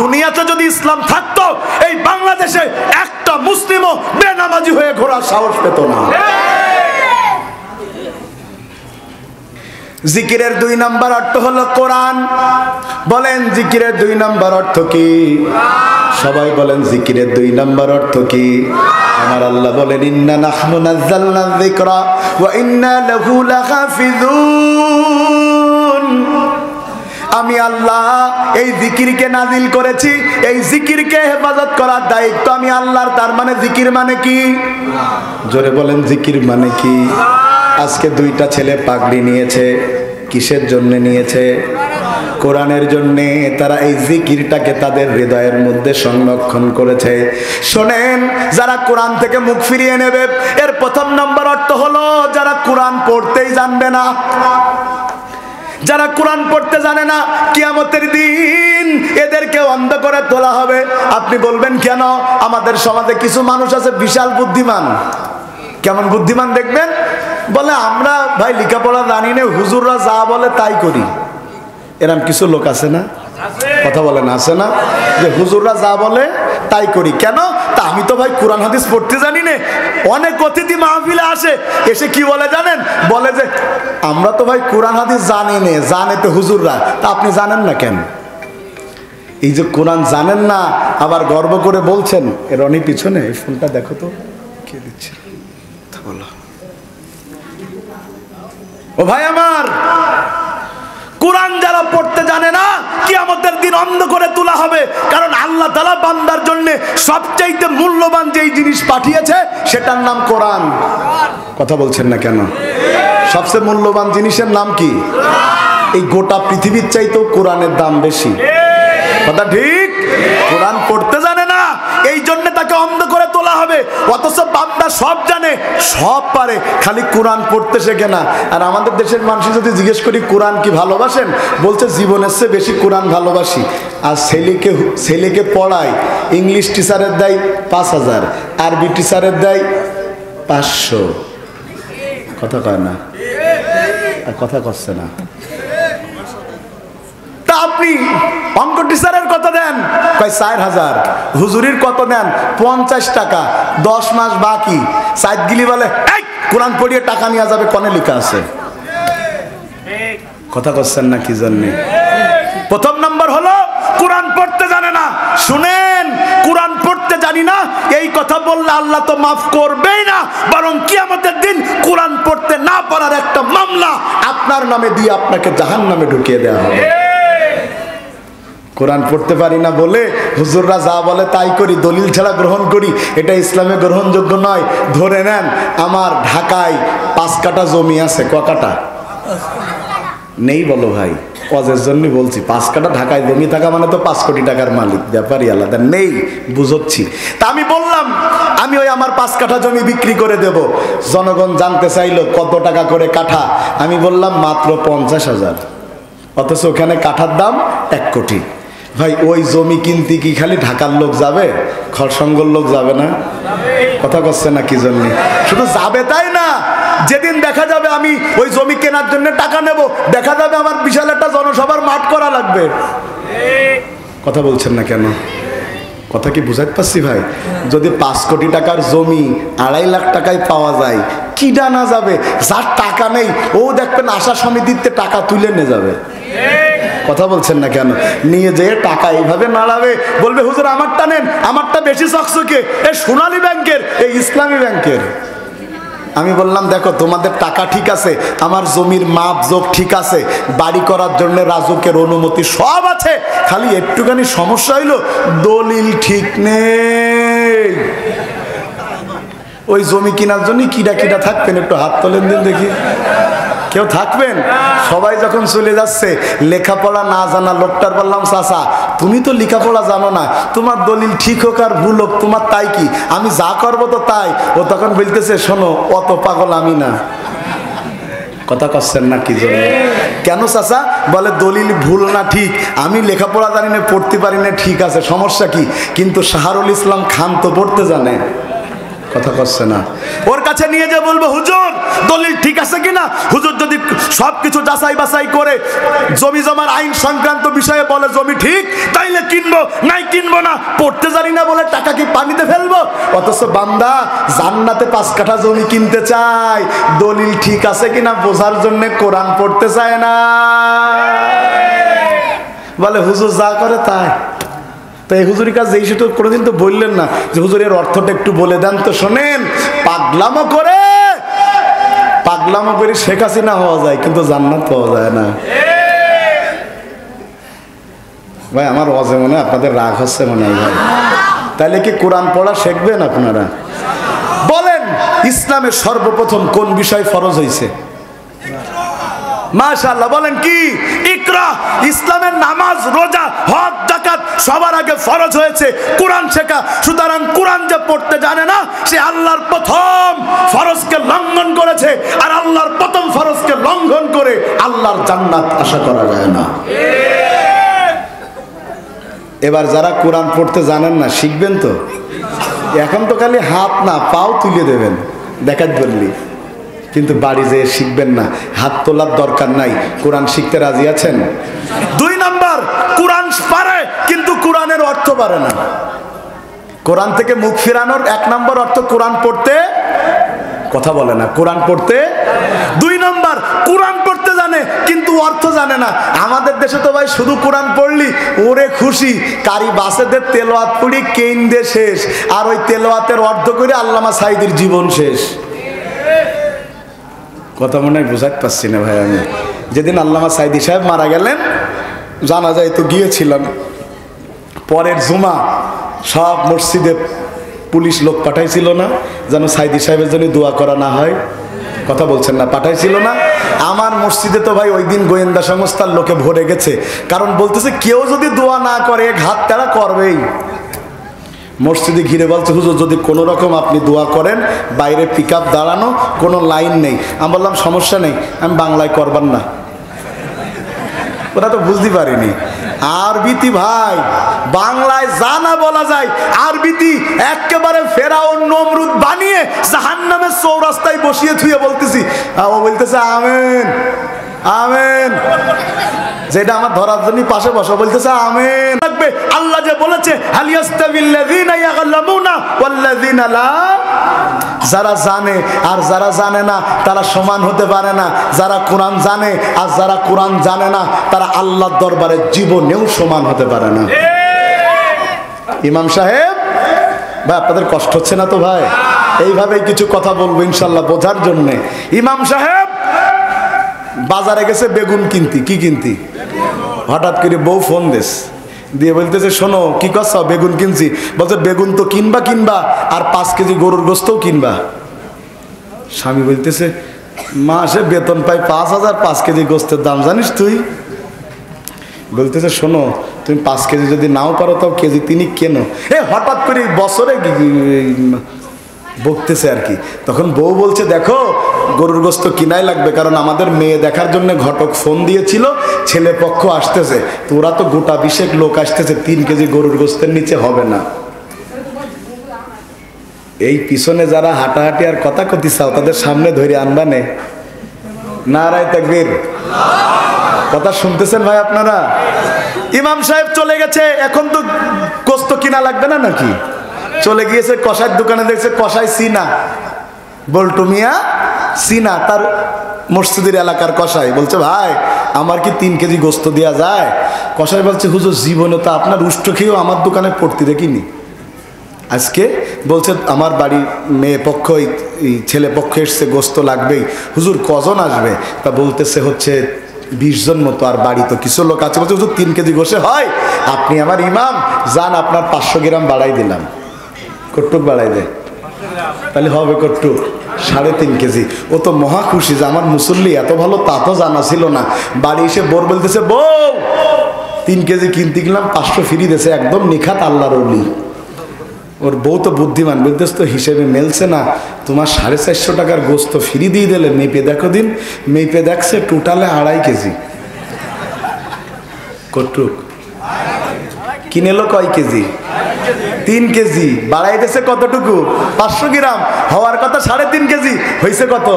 দুনিয়াতে যদি ইসলাম থাকতো, এই বাংলাদেশে একটা মুসলিমও বেনামাজি হয়ে ঘোরার সাহস পেত না। জিকিরের 2 নাম্বার অর্থ হলো কোরআন। বলেন জিকিরের 2 নাম্বার অর্থ কি? সবাই বলেন জিকিরের 2 নাম্বার অর্থ কি? আমার আল্লাহ বলেন, ইন্না নাহনু নাযালনা যিকরা ওয়া ইন্না লাহু লাহাফিজুন। আমি আল্লাহ এই জিকিরকে নাজিল করেছি, এই জিকিরকে হেফাজত করার দায়িত্ব আমি আল্লাহর। তার মানে জিকির মানে কি? জোরে বলেন জিকির মানে কি? আজকে 2টা ছেলে পাগড়ি নিয়েছে, কিসের জন্য নিয়েছে? কোরআনের জন্যে। তারা এই জিকিরটাকে তাদের হৃদয়ের মধ্যে সংরক্ষণ করেছে। শোনেন, যারা কোরআন থেকে মুখ ফিরিয়ে নেবে, এর প্রথম নম্বর অর্থ হলো যারা কোরআন পড়তেই জানবে না। যারা কোরআন পড়তে জানে না, কিয়ামতের দিন এদেরকে অন্ধ করে তোলা হবে। আপনি বলবেন কেন? আমাদের সমাজে কিছু মানুষ আছে বিশাল বুদ্ধিমান। কেমন বুদ্ধিমান দেখবেন? বলে আমরা ভাই লেখাপড়া জানি না, হুজুররা যা বলে তাই করি। এরকম কিছু লোক আছে না? কথা বলেন, আছে না? যে হুজুররা যা বলে তাই করি। কেন? তা আমি তো ভাই কোরআন হাদিস পড়তে জানি না। অনেক অতিথি মাহফিলে আসে, এসে কি বলে জানেন? বলে যে আমরা তো ভাই কোরআন হাদিস জানি না, জানে তো হুজুররা। তা আপনি জানেন না কেন? এই যে কোরআন জানেন না, আবার গর্ব করে বলছেন। এর অনেক পিছনে এই ফোনটা দেখো তো কে দিচ্ছে। ও ভাই আমার, কোরআন যারা পড়তে জানে না, কিয়ামতের দিন অন্ধ করে তোলা হবে। কারণ আল্লাহ তাআলা বান্দার জন্য সবচাইতে মূল্যবান যেই জিনিস পাঠিয়েছে সেটার নাম কোরআন। কথা বলছেন না কেন? সবচেয়ে মূল্যবান জিনিসের নাম কি? এই গোটা পৃথিবীর চাইতেও কোরআনের দাম বেশি। কথা ঠিক? কোরআন পড়তে জানে না, এই জন্য তাকে অন্ধ করে তোলা বলা হবে, অথচ বান্দা সব জানে, সব পারে, খালি কোরআন পড়তে শেখে না। আর আমাদের দেশের মানুষ যদি জিজ্ঞেস করি কোরআন কি ভালোবাসেন, বলছে জীবনের চেয়ে বেশি কোরআন ভালোবাসি। আর ছেলেকে পড়ায়, ইংলিশ টিচারের দেয় 5,000, আরবি টিচারের দেয় 500। কথা কয় না, কথা করছে না। তা আপনি অঙ্ক টিচারের কত দেন? কয় 4,000। হুজুরির কত দেন? 50 টাকা, 10 মাস বাকি। সাইদ গিলি বলে এই কোরআন পড়িয়ে টাকা নিয়ে যাবে, কোনে লেখা আছে? কথা করছেন না কি জন্য? প্রথম নম্বর হলো কোরআন পড়তে জানে না। শুনেন, কোরআন পড়তে জানি না এই কথা বললে আল্লাহ তো মাফ করবেই না, বরং কিয়ামতের দিন কোরআন পড়তে না পারার একটা মামলা আপনার নামে দিয়ে আপনাকে জাহান্নামে ঢুকিয়ে দেওয়া হবে। কোরআন পড়তে পারি না বলে হুজুররা যা বলে তাই করি, দলিল ছাড়া গ্রহণ করি, এটা ইসলামে গ্রহণযোগ্য নয়। ধরে নেন আমার ঢাকায় 5 কাঠা জমি আছে। ক কাঠা? নেই বলো ভাই, অজের জন্য বলছি। 5 কাঠা ঢাকায় জমি থাকা মানে তো 5 কোটি টাকার মালিক, ব্যাপারই আলাদা। নেই বুঝছি। তা আমি বললাম আমি ওই আমার 5 কাঠা জমি বিক্রি করে দেব। জনগণ জানতে চাইলো কত টাকা করে কাঠা। আমি বললাম মাত্র 50,000। অথচ ওখানে কাঠার দাম 1 কোটি। ভাই ওই জমি কিনতে কি খালি ঢাকার লোক যাবে? খরসঙ্গর লোক যাবে না? কথা করছে না কি জন্য? শুধু যাবে তাই না, যেদিন দেখা যাবে আমি ওই জমি কেনার জন্য টাকা নেব, দেখা যাবে আমার বিশাল একটা জনসভার মাঠ করা লাগবে। কথা বলছেন না কেন? কথা কি বুঝাতে পারছি ভাই? যদি 5 কোটি টাকার জমি 2.5 লাখ টাকায় পাওয়া যায়, কি ডানা যাবে? যার টাকা নেই ও দেখবেন আশা সমিতিতে টাকা তুলে নিয়ে যাবে। কথা বলছেন না কেন? নিয়ে যেয়ে টাকা এইভাবে নাড়াবে, বলবে হুজুর আমারটা নেন, আমারটা বেশি চকচকে, এই সোনালী ব্যাংকের, এই ইসলামী ব্যাংকের। আমি বললাম দেখো তোমাদের টাকা ঠিক আছে, আমার জমির মাপ যোগ ঠিক আছে, বাড়ি করার জন্য রাজুকের অনুমতি সব আছে, খালি একটুখানি সমস্যা হইলো দলিল ঠিক নেই। ওই জমি কেনার জন্য কিডা কিডা থাকবেন? একটু হাত তোলেন দিন দেখি। কেউ থাকবেন? সবাই যখন চলে যাচ্ছে, লেখাপড়া না জানা লোকটার বললাম চাচা তুমি তো লেখাপড়া জানো না, তোমার দলিল ঠিক হোক আর ভুল হোক তোমার তাই কি, আমি যা করবো তো তাই। ও তখন বলতেছে শোনো অত পাগল আমি না। কথা করছেন না কি জন্য? কেন চাচা? বলে দলিল ভুল না ঠিক, আমি লেখাপড়া জানি না, পড়তে পারি না, ঠিক আছে, সমস্যা কি? কিন্তু শাহরুল ইসলাম খান তো পড়তে জানে। কথা করছে না? ওর কাছে নিয়ে যে বলবো হুজুর দলিল ঠিক আছে কিনা, হুজুর যদি সবকিছু যাচাই বাছাই করে জমি জমার আইন সংক্রান্ত বিষয়ে বলে জমি ঠিক, তাইলে কিনবো, নাই কিনবো না। পড়তে জানি না বলে টাকা কি পানিতে ফেলবো? অথচ বান্দা জান্নাতে 5 কাঠা জমি কিনতে চায়, দলিল ঠিক আছে কিনা বোঝার জন্য কোরআন পড়তে চায় না। বলে হুজুর যা করে তাই। তাই হুজুরের কাছে এই সেটা কোনোদিন তো বললেন না যে হুজুরের অর্থটা একটু বলে দেন তো। শোনেন, পাগলামো করে শেখ হাসিনা হওয়া যায়, কিন্তু জান্নাত পাওয়া যায় না। ভাই আমার ওয়াজে মনে হয় আপনাদের রাগ হচ্ছে মনে হয় ভাই। তাহলে কি কোরআন পড়া শিখবেন আপনারা? বলেন ইসলামের সর্বপ্রথম কোন বিষয় ফরজ হয়েছে? মাশাআল্লাহ, বলেন কি? ইকরা। ইসলামের নামাজ, রোজা, হজ, যাকাত সবার আগে ফরজ হয়েছে কোরআন শেখা। সুতরাং কোরআন যে পড়তে জানে না সে আল্লাহর প্রথম ফরজকে লঙ্ঘন করেছে, আর আল্লাহর প্রথম ফরজকে লঙ্ঘন করে আল্লাহর জান্নাত আশা করা যায় না। এবার যারা কোরআন পড়তে জানেন না শিখবেন তো? এখন তো খালি হাত না পাও তুলে দেবেন দেখাত বললি, কিন্তু বাড়ি যেয়ে শিখবেন না। হাত তোলার দরকার নাই, কোরআন শিখতে রাজি আছেন? 2 নাম্বার, কোরআন পারে কিন্তু কোরআনের অর্থ পারে না। কোরআন থেকে মুখ ফিরানোর 1 নম্বর অর্থ কোরআন পড়তে, কথা বলে না, কোরআন পড়তে। 2 নম্বর, কোরআন পড়তে জানে কিন্তু অর্থ জানে না। আমাদের দেশে তো ভাই শুধু কোরআন পড়লি ওরে খুশি, কারি বাসেদের তেলাওয়াত পড়ি কেন্দ্রে শেষ, আর ওই তেলাওয়াতের অর্থ করে আল্লামা সাঈদীর জীবন শেষ। কথা মনে হয় বুঝাতে পারছি না ভাই। আমি যেদিন আল্লামা সাঈদী সাহেব মারা গেলেন, জানা যায় তো গিয়েছিলাম, পরের জুমা সব মসজিদে পুলিশ লোক পাঠাইছিল না যেন সাঈদী সাহেবের জন্য দোয়া করা না হয়? কথা বলছেন না? পাঠাইছিল না? আমার মসজিদে তো ভাই ওই দিন গোয়েন্দা সংস্থার লোকে ভরে গেছে, কারণ বলতেছে কেউ যদি দোয়া না করে ঘাত তারা করবেই। মসজিদে ঘিরে বলছে, হুজুর যদি কোনো রকম আপনি দোয়া করেন, বাইরে পিক আপ দাঁড়ানো, কোনো লাইন নেই। আমি বললাম সমস্যা নেই, আমি বাংলায় করবার না। ওরা তো বুঝতে পারিনি আরবিতি ভাই, বাংলায় জানা বলা যায়, আরবিতি একেবারে ফেরাউন নমরুদ বানিয়ে জাহান্নামের চৌরাস্তায় বসিয়ে থুয়ে বলতেছি, ও বলতেছে আমেন আমেন, যেটা আমার ধরার জন্য পাশে বসা, বলতেছে আমেন। আল্লাহ যে বলেছে হালিয়াস্তাবিল্লাযিনা ইয়ালামুনা ওয়াল্লাযিনা লা, যারা জানে আর যারা জানে না তারা সমান হতে পারে না। যারা কোরআন জানে আর যারা কোরআন জানে না তারা আল্লাহর দরবারে জীবনেও সমান হতে পারে না। ইমাম সাহেব ভাই, আপনাদের কষ্ট হচ্ছে না তো ভাই? এইভাবেই কিছু কথা বলবো ইনশাল্লাহ বোঝার জন্যে। ইমাম সাহেব বাজারে গেছে বেগুন কিনতি, কি কিনতি, হঠাৎ করে বউ ফোন দিয়ে বলতেছে, শোনো কি করছ? বেগুন কিনছি। বলছে বেগুন তো কিনবা আর 5 কেজি গরুর গোস্তও কিনবা। স্বামী বলতেছে, মাসে বেতন পাই 5,000, 5 কেজি গোস্তের দাম জানিস তুই? বলতেছে, শোনো তুমি 5 কেজি যদি নাও পারো তাও কেজি 3 কেন। হঠাৎ করে বছরে বকতেছে আর কি। তখন বউ বলছে, দেখো গরুর গোস্ত কিনাই লাগবে, কারণ আমাদের মেয়ে দেখার জন্য ঘটক ফোন দিয়েছিল, ছেলে পক্ষ আসতেছে, তো ওরা তো গোটা 20 লোক আসতেছে, 3 কেজি গরুর গোস্তের নিচে হবে না। এই পিছনে যারা হাঁটাহাঁটি আর কথা কথি চাও তাদের সামনে ধরে আনবানে। নারায়ে তাকবীর। কথা শুনতেছেন ভাই আপনারা? ইমাম সাহেব চলে গেছে, এখন তো গোস্ত কিনা লাগবে না নাকি? চলে গিয়েছে কষাইয়ের দোকানে, দেখছে কষাই সিনা, বল্টু মিয়া সিনা, তার মসজিদের এলাকার কষাই। বলছে, ভাই আমার কি 3 কেজি গোস্ত দেওয়া যায়? কষাই বলছে, হুজুর জীবনে তো আপনার উষ্ট খেয়েও আমার দোকানে পড়তে দেখিনি, আজকে বলছে আমার বাড়ি মেয়ে পক্ষ ছেলে পক্ষ এসছে, গোস্ত লাগবেই। হুজুর কজন আসবে? তা বলতেছে হচ্ছে 20 জন মতো, আর বাড়ি তো কিছু লোক আছে। বলছে, হুজুর 3 কেজি গোশে হয়? আপনি আমার ইমাম, যান আপনার 500 গ্রাম বাড়াই দিলাম। কটুক বাড়াই দে, তাহলে হবে কটুক 3.5 কেজি। ও তো মহা খুশি যে আমার মুসল্লি এত ভালো, তা তো জানা ছিল না। বাড়ি এসে বোর বলতেছে, বউ 3 কেজি কিনতে গেলাম, 500 ফ্রি দিয়েছে, একদম নিখাত আল্লাহর ওলি। ওর বউ তো বুদ্ধিমান, বলতেছে তো হিসেবে মেলছে না, তোমার 450 টাকার গোস্ত ফ্রি দিয়ে দিলে, মেপে দেখো দিন। মেপে দেখছে টোটালে 2.5 কেজি। কটুক কিনেলো কয় কেজি? 3 কেজি। বাড়াই দিয়েছে কতটুকু? 500 গ্রাম। হওয়ার কথা 3.5 কেজি, হয়েছে কত?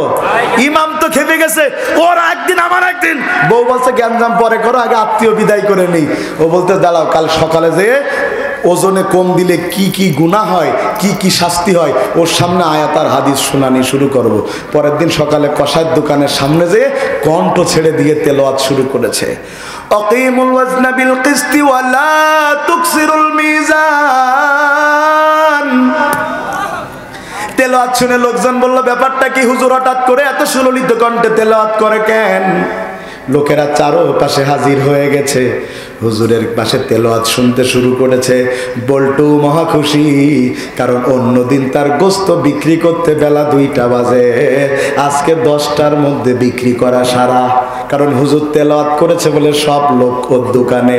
ইমাম তো খেপে গেছে, ওর একদিন আমার একদিন। বউ বলছে, গ্যাঞ্জাম পরে করো, আগে আত্মীয় বিদায় করে নেই। ও বলতে, দাঁড়াও কাল সকালে যেয়ে ওজনে কম দিলে কি কি গুনাহ হয়, কি কি শাস্তি হয়, ওর সামনে আয়াত আর হাদিস শুনানি শুরু করব। পরের দিন সকালে কষাইয়ের দোকানের সামনে যেয়ে কণ্ঠ ছেড়ে দিয়ে তেলাওয়াত শুরু করেছে, আকিমুল ওয়াজনা বিল কিসতি ওয়া লা তুকসিরুল মিজান। তেলাওয়াত শুনে লোকজন বলল, ব্যাপারটা কি হুজুর, হঠাৎ করে এত সুললিত কণ্ঠে তেলাওয়াত করে কেন? লোকেরা চারপাশে হাজির হয়ে গেছে, হুজুরের পাশে তেলাওয়াত শুনতে শুরু করেছে। বল্টু মহা খুশি, কারণ অন্যদিন তার গোস্ত বিক্রি করতে বেলা 2টা বাজে, আজকে 10টার মধ্যে বিক্রি করা সারা, কারণ হুজুর তেলাওয়াত করেছে বলে সব লোক ওর দোকানে।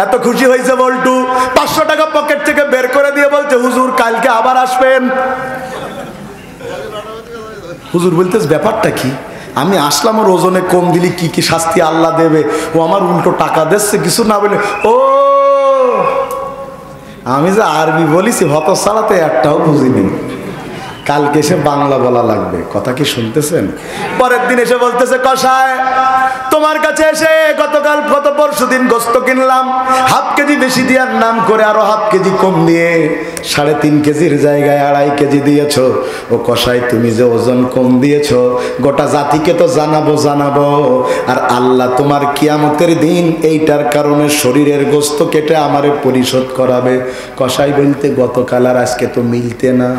এত খুশি হয়েছে বল্টু, 500 টাকা পকেট থেকে বের করে দিয়ে বলছে, হুজুর কালকে আবার আসবেন। হুজুর বলতেছে, ব্যাপারটা কি? আমি আসলাম, ওর ওজনে কম দিলি কি কি শাস্তি আল্লাহ দেবে, ও আমার উল্টো টাকা দিচ্ছে কিছু না বলে। ও আমি যে আরবি বলিছি হত ছাড়াতে একটাও বুঝিনি, কালকে এসে বাংলা বলা লাগবে। কথা কি শুনতেছেন? পরের দিন এসে বলতেছে, কষায় তোমার কাছে এসে গতকাল গত পরশু দিন গোস্ত কিনলাম, 1/2 কেজি বেশি দেওয়ার নাম করে আরো 1/2 কেজি কম দিয়ে 3.5 কেজির জায়গায় 2.5 কেজি দিয়েছো। ও কষাই, তুমি যে ওজন কম দিয়েছো গোটা জাতিকে তো জানাবো, আর আল্লাহ তোমার কিয়ামতের দিন এইটার কারণে শরীরের গোস্ত কেটে আমারে পরিশোধ করাবে। কষাই বলতে, গতকাল আর আজকে তো মিলতে না।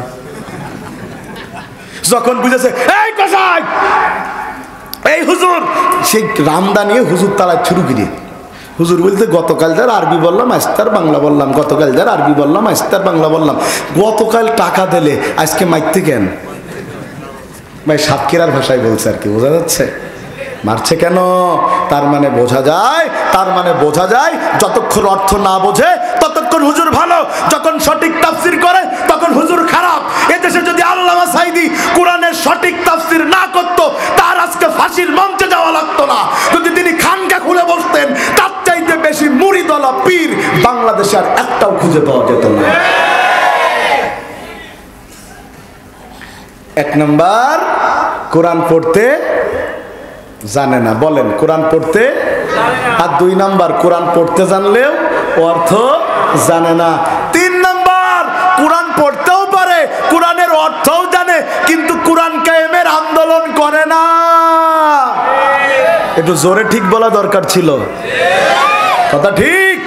যখন বুঝেছে, এই কষাই, এই হুজুর, সেই রামদা নিয়ে হুজুর তারা শুরু করি। হুজুর বলতে, গতকাল যার আরবি বললাম আজ তার বাংলা বললাম, গতকাল যার আরবি বললাম আজ তার বাংলা বললাম। গতকাল টাকা দিলে আজকে মারতে কেন? ভাই সাতক্ষীরার ভাষায় বলছে আর কি, বোঝা যাচ্ছে মারছে কেন? তার মানে বোঝা যায় যতক্ষণ অর্থ না বোঝে ততক্ষণ যখন হুজুর ভালো, যখন সঠিক তাফসির করে তখন হুজুর খারাপ। এদেশে যদি আল্লামা সাঈদী কোরআনের সঠিক তাফসির না করতো, তার আজকে ফাঁসির মঞ্চে যাওয়া লাগতো না। যদি তিনি খানকা খুলে বসতেন, তার চাইতে বেশি মুরিদওয়ালা পীর বাংলাদেশে আর একটাও খুঁজে পাওয়া যেত না। এক নাম্বার, কোরআন পড়তে জানে না। বলেন, কোরআন পড়তে। আর দুই নাম্বার, কোরআন পড়তে জানলেও অর্থ জানে না। তিন নাম্বার, কোরআন পড়তেও পারে, কোরআনের অর্থও জানে, কিন্তু কোরআন কায়েমের আন্দোলন করে না। একটু জোরে ঠিক বলা দরকার ছিল, কথা ঠিক।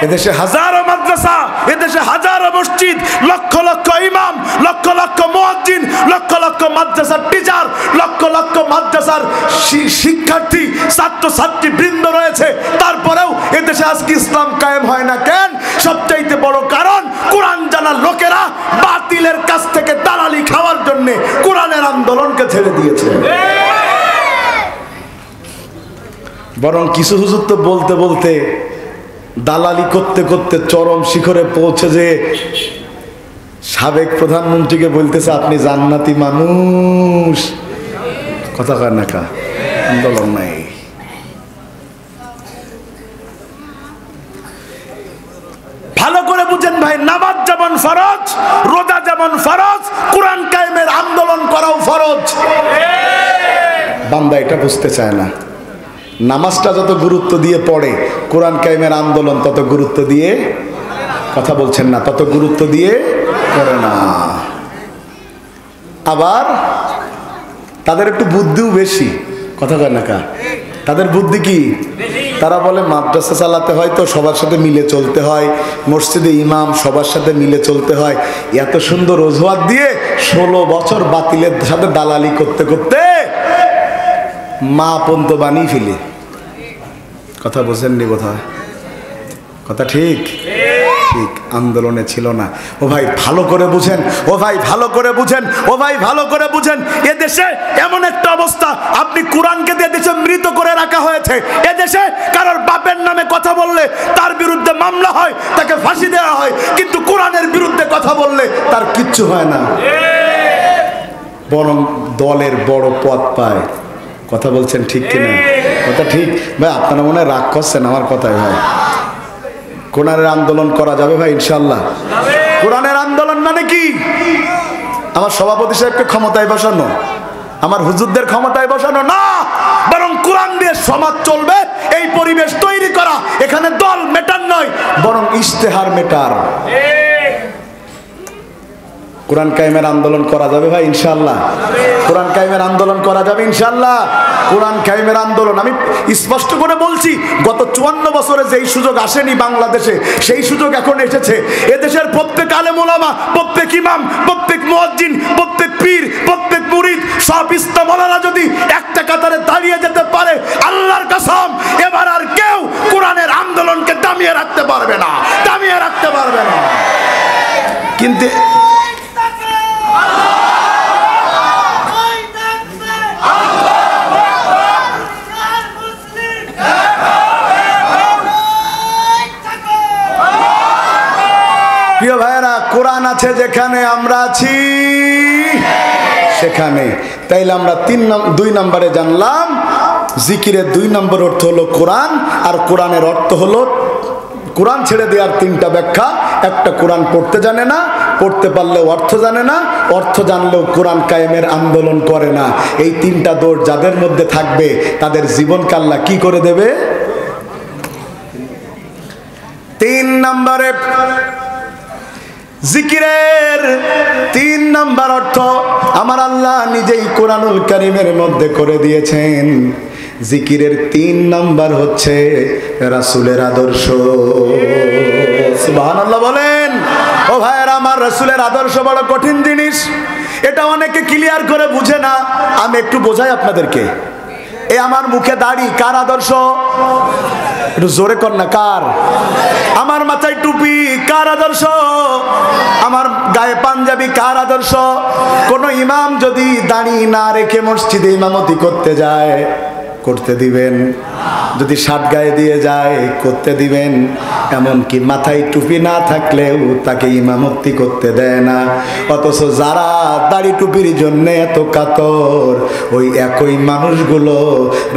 এদেশে হাজারো মাদ্রাসা, এদেশে হাজারো মসজিদ, লক্ষ লক্ষ ইমাম, লক্ষ লক্ষ মুয়াজ্জিন, লক্ষ লক্ষ মাদ্রাসার টিচার, লক্ষ লক্ষ মাদ্রাসার শিক্ষার্থী, ছাত্র ছাত্রী বৃন্দ রয়েছে। তারপরেও এদেশে আজকে ইসলাম কায়েম হয় না কেন? সবচাইতে বড় কারণ, কোরআন জানা লোকেরা বাতিলের কাছ থেকে দালালি খাওয়ার জন্য কোরআনের আন্দোলনকে ছেড়ে দিয়েছে। বরং কিছু হুজুর তো বলতে বলতে, দালালি করতে করতে চরম শিখরে পৌঁছে যে সাবেক প্রধানমন্ত্রীকে বলতেছে, আপনি জান্নাতি মানুষ। কথা কয় না কা? আন্দোলন নাই। ভালো করে বুঝেন ভাই, নামাজ যেমন ফরজ, রোজা যেমন ফরজ, কোরআন কায়েমের আন্দোলন করাও ফরজ। বান্দা এটা বুঝতে চায় না। নামাজটা যত গুরুত্ব দিয়ে পড়ে, কোরআন কায়েমের আন্দোলন তত গুরুত্ব দিয়ে, কথা বলছেন না, তত গুরুত্ব দিয়ে করে না। আবার তাদের একটু বুদ্ধিও বেশি, কথা কয় না কা? তাদের বুদ্ধি কি? তারা বলে মাদ্রাসা চালাতে হয় তো সবার সাথে মিলে চলতে হয়, মসজিদে ইমাম সবার সাথে মিলে চলতে হয়। এত সুন্দর অজুহাত দিয়ে 16 বছর বাতিলের সাথে দালালি করতে করতে মা পন্ত বানিয়ে ফেলে। কথা বোঝেননি বোধহয়, কথা ঠিক ঠিক। আন্দোলনে ছিল না। ও ভাই ভালো করে বুঝেন, ও ভাই ভালো করে বুঝেন, ও ভাই ভালো করে বুঝেন। এদেশে এমন একটা অবস্থা, আপনি কোরআনকে দিয়ে দেশে মৃত করে রাখা হয়েছে। এদেশে কারোর বাপের নামে কথা বললে তার বিরুদ্ধে মামলা হয়, তাকে ফাঁসি দেওয়া হয়, কিন্তু কোরআনের বিরুদ্ধে কথা বললে তার কিচ্ছু হয় না, বরং দলের বড় পদ পায়। কথা বলছেন ঠিক কিনা? কথা ঠিক ভাই। আপনারা মনে হয় রাগ করছেন আমার কথায় ভাই। কোরআনের আন্দোলন করা যাবে ভাই ইনশাল্লাহ। কোরআনের আন্দোলন মানে কি? আমার সভাপতি সাহেবকে ক্ষমতায় বসানো, আমার হুজুরদের ক্ষমতায় বসানো না, বরং কোরআন দিয়ে সমাজ চলবে এই পরিবেশ তৈরি করা। এখানে দল মেটার নয়, বরং ইশতেহার মেটার। কোরআন কায়েমের আন্দোলন করা যাবে ভাই ইনশাআল্লাহ। কোরআন কায়েমের আন্দোলন করা যাবে ইনশাআল্লাহ। কোরআন কায়েমের আন্দোলন আমি স্পষ্ট করে বলছি, গত 54 বছরে যেই সুযোগ আসেনি বাংলাদেশে, সেই সুযোগ এখন এসেছে। এদেশের প্রত্যেক আলেম ওলামা, প্রত্যেক ইমাম, প্রত্যেক মুয়াজ্জিন, প্রত্যেক পীর, প্রত্যেক মুরিদ, সব ইসলামওয়ালারা যদি একটা কাতারে দাঁড়িয়ে যেতে পারে, আল্লাহর কসম এবার আর কেউ কোরআনের আন্দোলনকে দামিয়ে রাখতে পারবে না, দামিয়ে রাখতে পারবে না। কিন্তু প্রিয় ভাইয়েরা, কোরআন আছে যেখানে আমরা আছি সেখানে। তাইলে আমরা 2 নম্বরে জানলাম, জিকিরের 2 নম্বর অর্থ হলো কোরআন, আর কোরআনের অর্থ হলো কোরআন ছেড়ে দেওয়ার 3টা ব্যাখ্যা। একটা, কোরআন পড়তে জানে না, পড়তে পারলেও অর্থ জানে না, অর্থ জানলেও কোরআন কায়েমের আন্দোলন করে না। এই 3টা দোষ যাদের মধ্যে থাকবে তাদের জীবনকে আল্লাহ কি করে দেবে? 3 নম্বরে জিকিরের 3 নম্বর অর্থ আমার আল্লাহ নিজেই কোরআনুল কারীমের মধ্যে করে দিয়েছেন। জিকিরের 3 নম্বর হচ্ছে রাসূলের আদর্শ। সুবহানাল্লাহ বলেন। ও ভাইয়েরা আমার, রাসূলের আদর্শ বড় কঠিন জিনিস, এটা অনেকে ক্লিয়ার করে বুঝে না। আমি একটু বোঝাই আপনাদেরকে। এই আমার মুখে দাড়ি কার আদর্শ? একটু জোরে কর না, কার? আমার মাথায় টুপি কার আদর্শ? আমার গায়ে পাঞ্জাবি কার আদর্শ? কোন ইমাম যদি দাড়ি না রেখে মসজিদে ইমামতি করতে যায়, করতে দিবেন? যদি শার্ট গায়ে দিয়ে যায় করতে দিবেন? এমনকি মাথায় টুপি না থাকলেও তাকে ইমামতি করতে দেয় না। অথচ যারা দাড়ি টুপির জন্য এত কাতর, ওই একই মানুষগুলো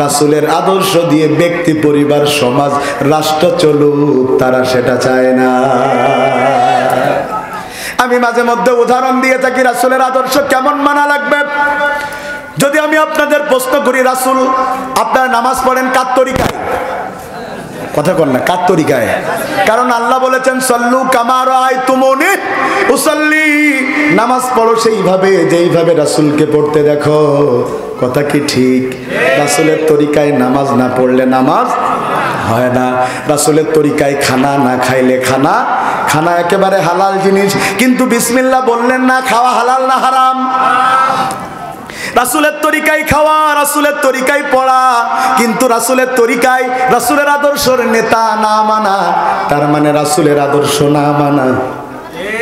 রাসূলের আদর্শ দিয়ে ব্যক্তি, পরিবার, সমাজ, রাষ্ট্র চলুক, তারা সেটা চায় না। আমি মাঝে মধ্যে উদাহরণ দিয়ে থাকি রাসূলের আদর্শ কেমন মানা লাগবে। যদি আমি আপনাদের প্রশ্ন করি, রাসূল আপনারা নামাজ পড়েন কার তরিকায়? কথা কন না, কার তরিকায়? কারণ আল্লাহ বলেছেন সল্লু কামা রাআইতুমুনি উসাল্লি, নামাজ পড়ো সেইভাবে যেইভাবে রাসূলকে পড়তে দেখো। কথা কি ঠিক? রাসূলের তরিকায় নামাজ না পড়লে নামাজ হয় না। রাসূলের তরিকায় খানা না খাইলে খানা, খানা একেবারে হালাল জিনিস, কিন্তু বিসমিল্লাহ বললেন না, খাওয়া হালাল না হারাম? রাসূলের তরিকায় খাওয়া, রাসূলের তরিকায় পড়া, কিন্তু রাসূলের তরিকায় রাসূলের আদর্শের নেতা না মানা, তার মানে রাসূলের আদর্শ না মানা।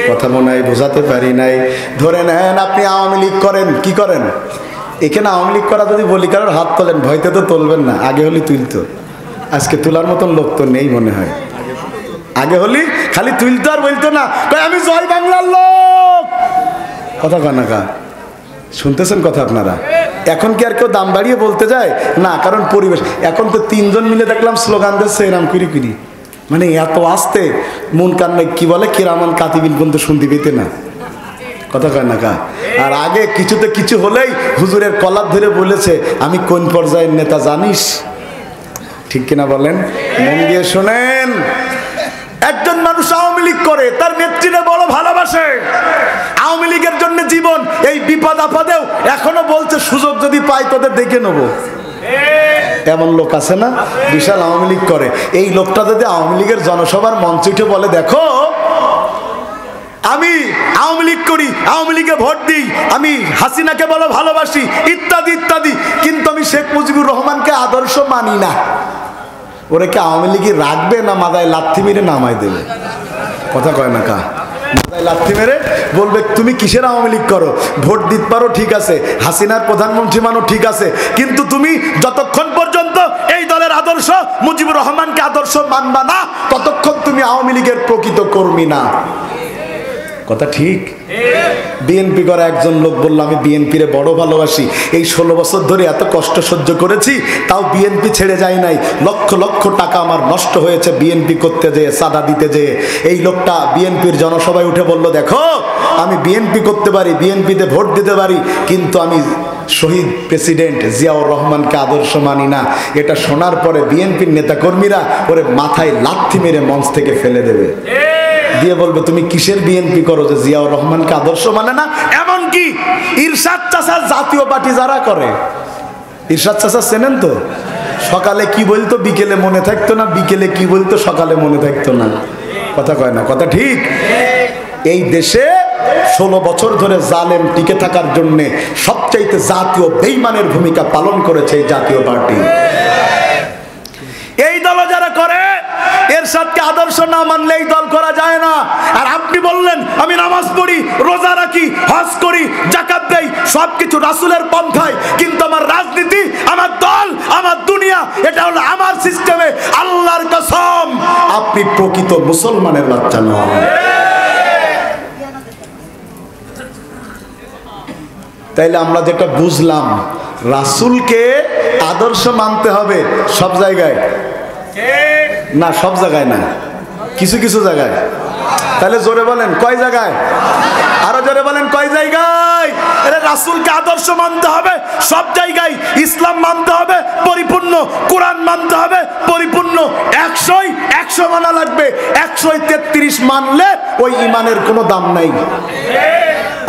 কথা মনে হয় বোঝাতে পারি নাই। ধরে নেন আপনি আওয়ামী লীগ করেন, কি করেন? এখানে আওয়ামী লীগ করা যদি বলি কারোর হাত তোলেন, ভয়তে তো তুলবেন না, আগে হলি তুলতো। আজকে তোলার মতন লোক তো নেই মনে হয়। আগে হলি খালি তুলতো আর বলতো না আমি জয় বাংলার লোক। কথা কানা কা শুনতেছেন কথা আপনারা? এখন কি আর কেউ দাম বাড়িয়ে বলতে যায় না? কারণ পরিবেশ, এখন তো তিনজন মিলে দেখলাম স্লোগান দিচ্ছে এরাম কুড়ি কুড়ি, মানে এত আসতে মন কান্নায় কি বলে কিরামান কাতিবিন পর্যন্ত শুনতে পেতে না। কথা কয় না কা? আর আগে কিছুতে কিছু হলেই হুজুরের কলার ধরে বলেছে আমি কোন পর্যায়ের নেতা জানিস? ঠিক কিনা বলেন? মন দিয়ে শোনেন, একজন মানুষ আওয়ামী লীগ করে, তার নেত্রীরা বড় ভালোবাসে, আওয়ামী লীগের জন্য জীবন, এই বিপদ আপদেও এখনো বলছে সুযোগ যদি পাই তোদের দেখে নেবো। এমন লোক আছে না, বিশাল আওয়ামী লীগ করে। এই লোকটা যদি আওয়ামী লীগের জনসভার মঞ্চে উঠে বলে দেখো আমি আওয়ামী লীগ করি, আওয়ামী লীগে ভোট দিই, আমি হাসিনাকে বলো ভালোবাসি, ইত্যাদি ইত্যাদি, কিন্তু আমি শেখ মুজিবুর রহমানকে আদর্শ মানি না, ওরে কি আওয়ামী লীগই রাখবে না মাথায় লাথি মেরে নামাই দেবে? কথা কয় না কা? মাথায় লাথি মেরে বলবে তুমি কিসের আওয়ামী লীগ করো? ভোট দিতে পারো ঠিক আছে, হাসিনার প্রধানমন্ত্রী মানো ঠিক আছে, কিন্তু তুমি যতক্ষণ পর্যন্ত এই দলের আদর্শ মুজিবুর রহমানকে আদর্শ মানবা না, ততক্ষণ তুমি আওয়ামী লীগের প্রকৃত কর্মী না। কথা ঠিক? বিএনপি করা একজন লোক বলল আমি বিএনপিরে বড় ভালোবাসি, এই 16 বছর ধরে এত কষ্ট সহ্য করেছি, তাও বিএনপি ছেড়ে যায় নাই, লক্ষ লক্ষ টাকা আমার নষ্ট হয়েছে বিএনপি করতে যেয়ে, চাঁদা দিতে যেয়ে। এই লোকটা বিএনপির জনসভায় উঠে বলল দেখো আমি বিএনপি করতে পারি, বিএনপিতে ভোট দিতে পারি, কিন্তু আমি শহীদ প্রেসিডেন্ট জিয়াউর রহমানকে আদর্শ মানি না। এটা শোনার পরে বিএনপির নেতাকর্মীরা ওরে মাথায় লাথি মেরে মঞ্চ থেকে ফেলে দেবে, দিয়ে বলবে তুমি কিসের বিএনপি করো যে জিয়াউর রহমানকে আদর্শ মানে না? এমনকি ইরশাদ চাচা জাতীয় পার্টি যারা করে, ইরশাদ চাচা চেনেন তো, সকালে কি বলতো বিকেলে মনে থাকতো না, বিকেলে কি বলতো সকালে মনে থাকতো না। কথা কয় না? কথা ঠিক? এই দেশে 16 বছর ধরে জালেম টিকে থাকার জন্য সবচাইতে জাতীয় বেঈমানের ভূমিকা পালন করেছে এই জাতীয় পার্টি। এই দল যারা করে এরশাদকে আদর্শ না মানলে এই দল করা যায় না। আর আপনি বললেন আমি নামাজ পড়ি, রোজা রাখি, হজ করি, যাকাত দেই, সবকিছু রাসূলের পন্থায়, কিন্তু আমার রাজনীতি, আমার দল, আমার দুনিয়া, এটা হলো আমার সিস্টেমে। আল্লাহর কসম আপনি প্রকৃত মুসলমানের বাচ্চা নন। তাইলে আমরা যেটা বুঝলাম, রাসূলকে আদর্শ মানতে হবে সব জায়গায় না, সব জায়গায় না, কিছু কিছু জায়গায়। তাহলে জোরে বলেন কয় জায়গায়? আরো জোরে বলেন কয় জায়গায়? রাসূলকে আদর্শ মানতে হবে সব জায়গায়, ইসলাম মানতে হবে পরিপূর্ণ, কোরআন মানতে হবে পরিপূর্ণ, 100 মানা লাগবে। 133 মানলে ওই ইমানের কোনো দাম নাই।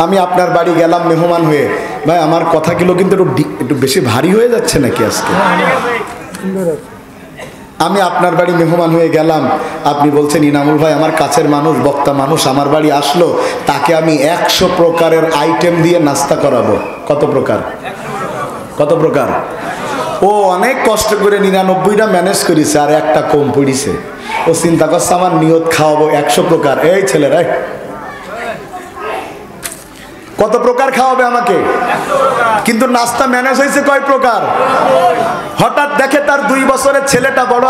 আমি আপনার বাড়ি গেলাম মেহমান হয়ে, ভাই আমার কথাগুলো কিন্তু একটু বেশি ভারী হয়ে যাচ্ছে নাকি আজকে? আমি আপনার বাড়ি মেহমান হয়ে গেলাম, আপনি বলছেন ইনামুল ভাই আমার কাছের মানুষ, বক্তা মানুষ আমার বাড়ি আসলো, তাকে আমি 100 প্রকারের আইটেম দিয়ে নাস্তা করাবো। কত প্রকার? কত প্রকার? ও অনেক কষ্ট করে 99টা ম্যানেজ করেছে আর একটা কম পড়িছে, ও চিন্তা করছে আমার নিয়ত খাওয়াবো 100 প্রকার। এই ছেলেরা কত প্রকার খাওয়াবে আমাকে? কিন্তু নাস্তা ম্যানেজ হয়েছে কয় প্রকার? হঠাৎ দেখে তার 2 বছরের ছেলেটা বড়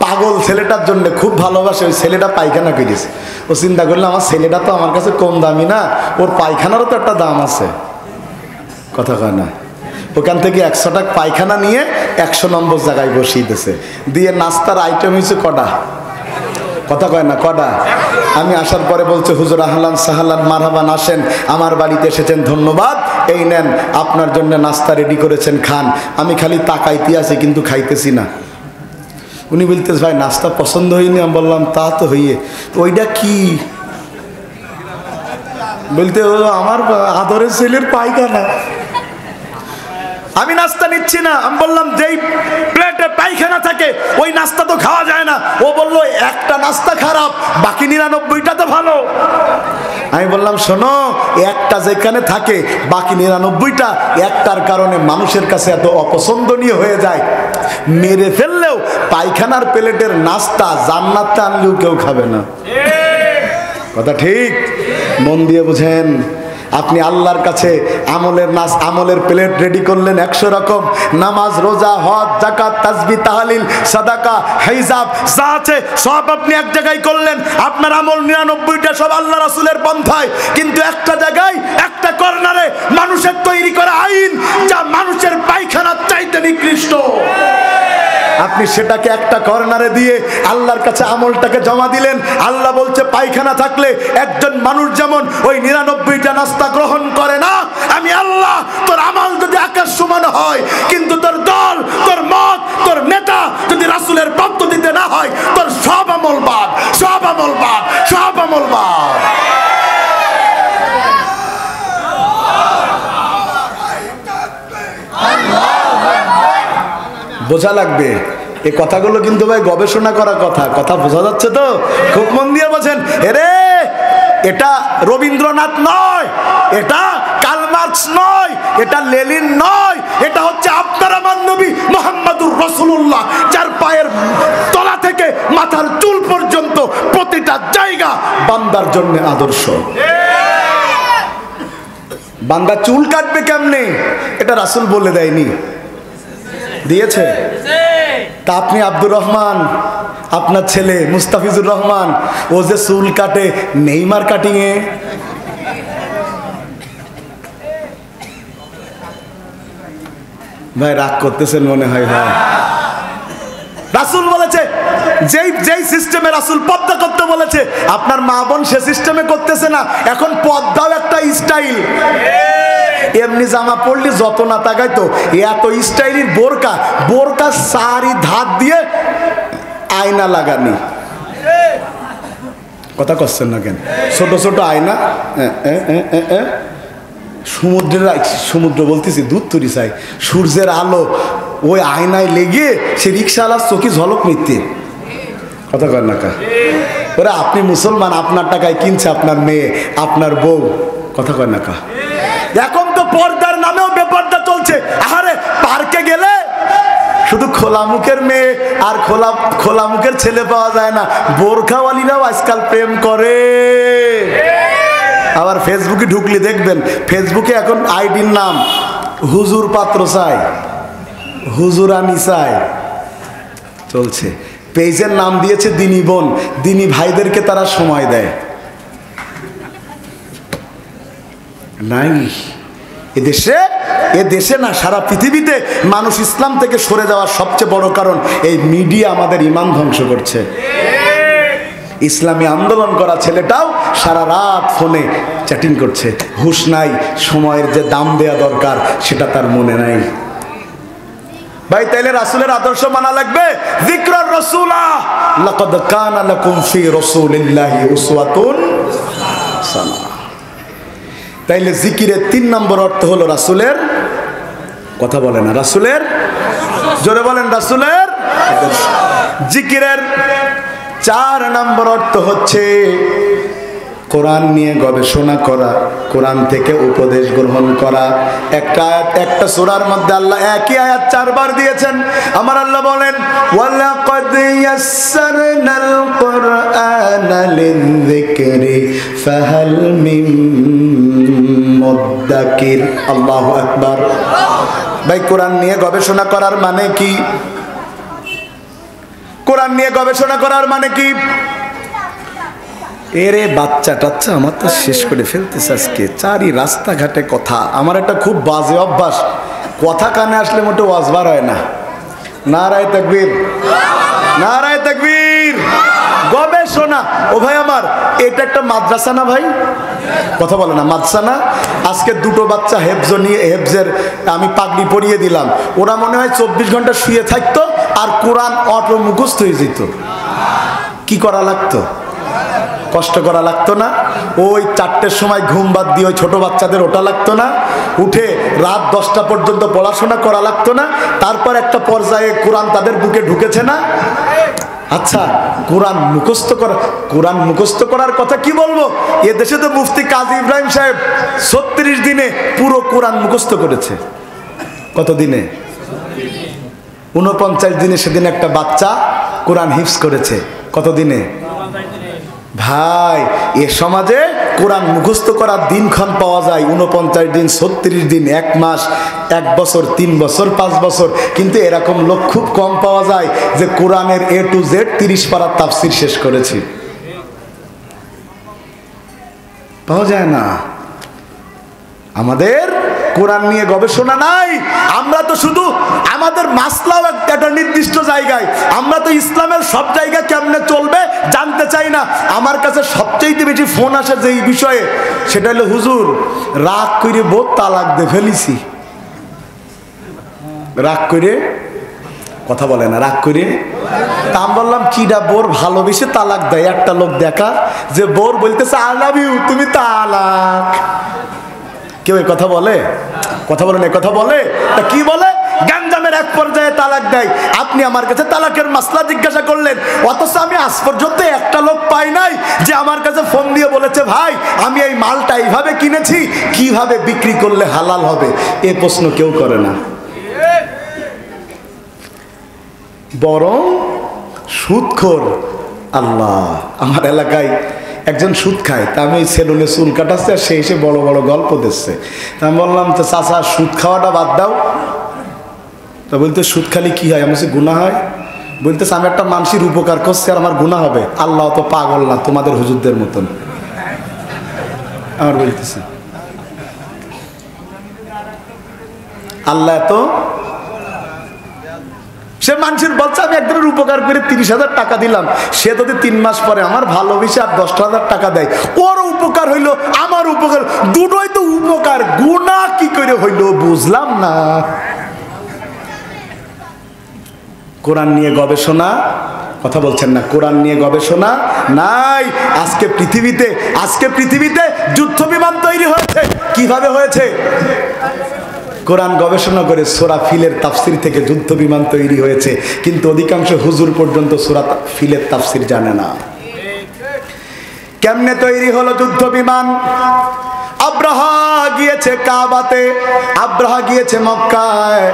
পাগল, ছেলেটার জন্য খুব ভালোবাসে, ওই ছেলেটা পায়খানা করেছে। ও চিন্তা করলো আমার ছেলেটা তো আমার কাছে কম দামি না, ওর পায়খানারও তো একটা দাম আছে। কথা কয় না? ওখান থেকে 100 টাকা পায়খানা নিয়ে 100 নম্বর জায়গায় বসিয়ে দিয়েছে। দিয়ে নাস্তার আইটেম হয়েছে কটা? কথা কয় না, কটা? আমি আসার পরে বলছে, হুজুর আহলান সাহালান মারহাবান, আসেন, আমার বাড়িতে এসেছেন, ধন্যবাদ, এই নেন আপনার জন্য নাস্তা রেডি করেছেন, খান। আমি খালি তাকাইতে আছি কিন্তু খাইতেছি না। উনি বলতেছে, ভাই নাস্তা পছন্দ হয়নি? আমি বললাম, তা তো হইয়ে। ওইটা কি? বলতে, ও আমার আদরের ছেলের পায়খানা। আমি নাস্তা নিচ্ছি না। আমি বললাম, যেই প্লেটে পায়খানা থাকে ওই নাস্তা তো খাওয়া যায় না। ও বললো, একটা নাস্তা খারাপ, বাকি 99টা তো ভালো। আমি বললাম, শোনো, একটা যেখানে থাকে বাকি 99টা একটার কারণে মানুষের কাছে এত অপছন্দনীয় হয়ে যায়, মেরে ফেললেও পায়খানার প্লেটের নাস্তা জান্নাতে আনলেও কেউ খাবে না। কথা ঠিক? মন দিয়ে বুঝেন। আপনি আল্লাহর কাছে আমলের প্লেট রেডি করলেন 100 রকম, নামাজ, রোজা, হজ, যাকাত, তাসবিহ, তাহলিল, সাদাকা, হিজাব যা আছে সব আপনি এক জায়গায় করলেন। আপনার আমল 99টা সব আল্লাহ রাসূলের পন্থায়, কিন্তু একটা জায়গায়, একটা কর্নারে মানুষের তৈরি করা আইন যা মানুষের পায়খানার চাইতে নিকৃষ্ট। আপনি সেটাকে একটা কর্নারে দিয়ে আল্লাহর কাছে আমলটাকে জমা দিলেন। আল্লাহ বলছে, পায়খানা থাকলে একজন মানুষ যেমন ওই 99টা নাস্তা গ্রহণ করে না, আমি আল্লাহ তোর আমল যদি আকাশ সমান হয়, কিন্তু তোর দল, তোর মত, তোর নেতা যদি রাসূলের পদ্ধতিতে না হয়, তোর সব আমল বাদ, সব আমল বাদ, সব আমল বাদ। বোঝা লাগবে এই কথাগুলো, কিন্তু ভাই গবেষণা করা কথা। কথা বোঝা যাচ্ছে তো? খুব মন দিয়ে বোঝেন। এরে, এটা রবীন্দ্রনাথ নয়, এটা কার্ল মার্কস নয়, এটা লেনিন নয়, এটা হচ্ছে আপনার আমার নবী মুহাম্মদুর রাসূলুল্লাহ, যার পায়ের তলা থেকে মাথার চুল পর্যন্ত প্রতিটা জায়গা বান্দার জন্য আদর্শ। বান্দা চুল কাটবে কেমনে এটা রাসূল বলে দেয়নি, দিয়েছে? তা আপনি আব্দুর রহমান, আপনার ছেলে মুস্তাফিজুর রহমান, ও যে চুল কাটে নেইমার কাটিং এ, ভাই রাগ করতেছেন মনে হয়। ভাই রাসূল বলেছে, যেই সিস্টেমে রাসূল পর্দা করতে বলেছে, আপনার মা বোন সে সিস্টেমে করতেছে না। এখন পর্দাও একটা স্টাইল। এমনি জামা পড়লে যত না তাকাইতো, এত স্টাইলের বোরকা, বোরকা সারি ধার দিয়ে আয়না লাগানি। কথা করছেন না কেন? ছোট ছোট আয়না, সমুদ্র বলতেছি, দুধ তৈরি চাই, সূর্যের আলো ওই আয়নায় লেগে সে রিক্সাওয়ালার চোখে ঝলক মিথ্যে। কথা কর না কা? ওরা আপনি মুসলমান, আপনার টাকায় কিনছে আপনার মেয়ে, আপনার বউ। কথা কয় না কা? এখন তো পর্দার নামেও বেপর্দা চলছে। আরে পার্কে গেলে শুধু খোলা মুখের মেয়ে আর খোলা মুখের ছেলে পাওয়া যায় না, বোরখাওয়ালিরাও আজকাল প্রেম করে। আবার ফেসবুকে ঢুকলে দেখবেন, ফেসবুকে এখন আইডির নাম হুজুর পাত্র চাই, হুজুরানি চাই চলছে। পেজের নাম দিয়েছে দিনী বোন, দিনী ভাইদেরকে তারা সময় দেয়। নাই এদেশে না, সারা পৃথিবীতে মানুষ ইসলাম থেকে সরে যাওয়ার সবচেয়ে বড় কারণ এই মিডিয়া আমাদের ঈমান ধ্বংস করছে। ইসলামী আন্দোলন করা ছেলেটাও সারা রাত ফোনে চ্যাটিং করছে, হুঁশ নাই, সময়ের যে দাম দেয়া দরকার সেটা তার মনে নাই। ভাই তাইলে রাসূলের আদর্শ মানা লাগবে। যিকরুর রাসূলা লাকাদ কানা লাকুম ফি রাসূলিল্লাহি উসওয়াতুন হাসানাহ। তাইলে জিকিরের 3 নম্বর অর্থ হলো রাসূলের, কথা বলে না, রাসূলের, জোরে বলেন, রাসূলের আদর্শ। জিকিরের 4 নম্বর অর্থ হচ্ছে কোরআন নিয়ে গবেষণা করা, কোরআন থেকে উপদেশ গ্রহণ করা। একটা সূরার মধ্যে আল্লাহ একই আয়াত 4 বার দিয়েছেন। আমার আল্লাহ বলেন, ওয়ালাকাদ ইয়াসসারনাল কুরআনা লিযিকরি ফাহাল মিন মুদ্দাকির। আল্লাহু আকবার। ভাই কোরআন নিয়ে গবেষণা করার মানে কি? কোরআন নিয়ে গবেষণা করার মানে কি? এরে বাচ্চা টাচ্চা আমার তো শেষ করে ফেলতেছে আজকে। চারি রাস্তাঘাটে কথা। আমার একটা খুব বাজে অভ্যাস, কথা কানে আসলে মোটে ওয়াজবার হয় না। নারায়ে তাকবীর, নারায়ে তাকবীর। গবেষণা, ও ভাই আমার, এটা একটা মাদ্রাসা না ভাই? কথা বলে না, মাদ্রাসা না? আজকে দুটো বাচ্চা হেফজ নিয়ে, হেফজের আমি পাগড়ি পরিয়ে দিলাম, ওরা মনে হয় 24 ঘন্টা শুয়ে থাকতো আর কোরআন অটো মুখস্থ হয়ে যেত। কি করা লাগতো? কষ্ট করা লাগতো না? ওই 4টের সময় ঘুম বাদ দিয়ে ওই ছোট বাচ্চাদের ওটা লাগতো না? উঠে রাত 10টা পর্যন্ত পড়াশোনা করা লাগতো না? তারপর একটা পর্যায়ে কোরআন তাদের বুকে ঢুকেছে না? আচ্ছা, কোরআন মুখস্থ করার কথা কি বলবো? এ দেশে তো মুফতি কাজী ইব্রাহিম সাহেব 36 দিনে পুরো কোরআন মুখস্থ করেছে। কত দিনে? 49 দিনে। সেদিন একটা বাচ্চা কোরআন হিফজ করেছে। কত দিনে? ভাই, এ সমাজে কোরআন মুখস্থ করার দিনক্ষণ পাওয়া যায় 49 দিন, 36 দিন, 1 মাস, 1 বছর, 3 বছর, 5 বছর, কিন্তু এরকম লোক খুব কম পাওয়া যায় যে কোরআনের A to Z 30 পারার তাফসীর শেষ করেছি। পাওয়া যায় না। আমাদের কোরআন নিয়ে গবেষণা নাই। আমরা তো শুধু আমাদের মাসলাও একটা নির্দিষ্ট জায়গায়, আমরা তো ইসলামের সব জায়গা কেমনে চলবে জানতে চাই না। আমার কাছে সবচেয়ে বেশি ফোন আসে যে এই বিষয়ে, সেটা হলো হুজুর রাগ করে বউ তালাক দিয়ে ফেলিছি। রাগ করে, কথা বলে না, রাগ করে। তা আমি বললাম কিডা বোর ভালোবেসে তালাক দেয়? একটা লোক দেখা যে বোর বলতেছে আই লাভ ইউ, তুমি তালাক। কেউ এ কথা বলে? কথা বলেন, এ কথা বলে? তা কি বলে? গাঞ্জামের এক পর্যায়ে তালাক দেয়। আপনি আমার কাছে তালাকের মাসলা জিজ্ঞাসা করলেন, অথচ আমি আজ পর্যন্ত একটা লোক পাই নাই যে আমার কাছে ফোন দিয়ে বলেছে ভাই আমি এই মালটা এইভাবে কিনেছি, কিভাবে বিক্রি করলে হালাল হবে। এ প্রশ্ন কেউ করে না। বরং সুদখোর। আল্লাহ, আমার এলাকায় একজন সুদ খায়, তা আমি সেলুনে চুল কাটাচ্ছে আর সে এসে বড় বড় গল্প দিচ্ছে। তা আমি বললাম তো চাচা সুদ খাওয়াটা বাদ দাও। তা বলতে সুদ খালি কি হয়? আমি বলছি গুনাহ হয়। বলতেছে আমি একটা মানুষের উপকার করছি আর আমার গুনাহ হবে? আল্লাহ তো পাগল না তোমাদের হুজুরদের মতন। আমার বলতেছে আল্লাহ তো, সে মানুষের বলছে আমি একজনের উপকার করে 30,000 টাকা দিলাম, সে যদি 3 মাস পরে আমার ভালোবেসে আর 10,000 টাকা দেয়, ওর উপকার হইলো আমার উপকার, দুটোই তো উপকার, গুনাহ কি করে হইলো বুঝলাম না। কোরআন নিয়ে গবেষণা, কথা বলছেন না, কোরআন নিয়ে গবেষণা নাই। আজকে পৃথিবীতে যুদ্ধ বিমান তৈরি হয়েছে। কিভাবে হয়েছে? কোরআন গবেষণা করে সূরা ফিলের তাফসীর থেকে যুদ্ধ বিমান তৈরি হয়েছে, কিন্তু অধিকাংশ হুজুর পর্যন্ত সূরা ফিলের তাফসীর জানে না। কেমনে তৈরি হলো যুদ্ধ বিমান? আব্রাহা গিয়েছে কাবাতে, আব্রাহা গিয়েছে মক্কায়,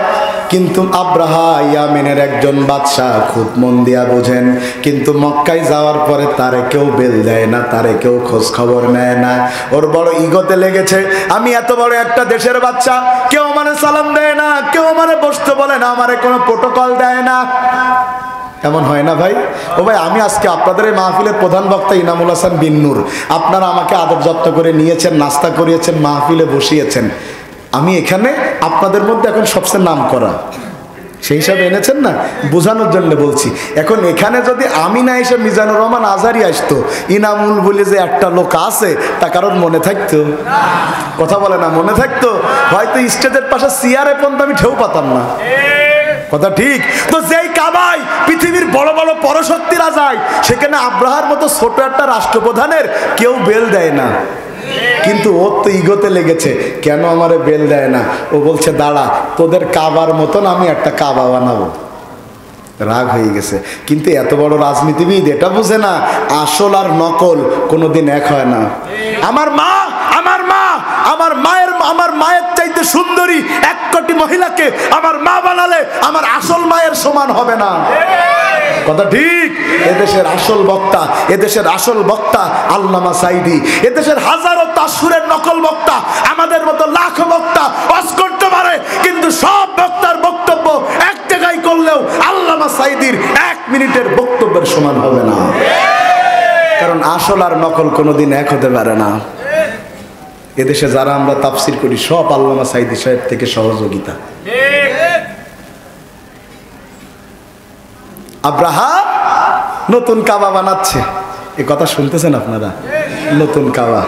কিন্তু আব্রাহা ইয়ামেনের একজন বাদশা, খুব মন দিয়া বোঝেন, কিন্তু মক্কায় যাওয়ার পরে তারে কেউ বেল দেয় না, তারে কেউ খোঁজ খবর নেয় না। ওর বড় ইগোতে লেগেছে, আমি এত বড় একটা দেশের বাচ্চা, কেউ মানে সালাম দেয় না, কেউ মানে বসতে বলে না, আমারে কোনো প্রোটোকল দেয় না। এমন হয় না ভাই? ও ভাই, আমি আজকে আপনাদের এই মাহফিলের প্রধান বক্তা ইনামুল হাসান বিন্নুর, আপনারা আমাকে আদব যত্ন করে নিয়েছেন, নাস্তা করিয়েছেন, মাহফিলে বসিয়েছেন। আমি এখানে আপনাদের মধ্যে এখন সবচেয়ে নাম করা, সেই হিসাবে এনেছেন না, বোঝানোর জন্য বলছি। এখন এখানে যদি আমি না এসে মিজানুর রহমান আজহারি আসতো, ইনামুল বলে যে একটা লোক আছে তা কারণ মনে থাকতো? কথা বলে না, মনে থাকতো? হয়তো স্টেজের পাশে চেয়ারে পর্যন্ত আমি ঠেউ পাতাম না। কথা ঠিক তো? যেই কাবায় পৃথিবীর বড় বড় পরশক্তিরা যায়, সেখানে আব্রাহার মতো ছোট একটা রাষ্ট্রপ্রধানের কেউ বেল দেয় না, কিন্তু ওর তো ইগোতে লেগেছে, কেন আমারে বেল দেয় না? ও বলছে দাঁড়া, তোদের কাবার মতন আমি একটা কাবা বানাবো। রাগ হয়ে গেছে, কিন্তু এত বড় রাজনীতিবিদ এটা বুঝে না, আসল আর নকল কোনোদিন এক হয় না। আমার মায়ের চাইতে সুন্দরী 1 কোটি মহিলাকে আমার মা বানালে আমার আসল মায়ের সমান হবে না। কথা ঠিক। এদেশের আসল বক্তা, এদেশের আসল বক্তা আল্লামা সাঈদী। এদেশের হাজারো তাসুরের নকল বক্তা, আমাদের মতো লাখো বক্তা ওয়াজ করতে পারে, কিন্তু সব বক্তার বক্তব্য এক জায়গায় করলেও আল্লামা সাঈদীর 1 মিনিটের বক্তব্যের সমান হবে না। কারণ আসল আর নকল কোনোদিন এক হতে পারে না। এদেশে যারা আমরা তাফসির করি সব আল্লামা সাঈদী সাহেব থেকে সহযোগিতা। আব্রাহা নতুন কাবা বানাচ্ছে, এই কথা শুনতেছেন আপনারা? নতুন কাবা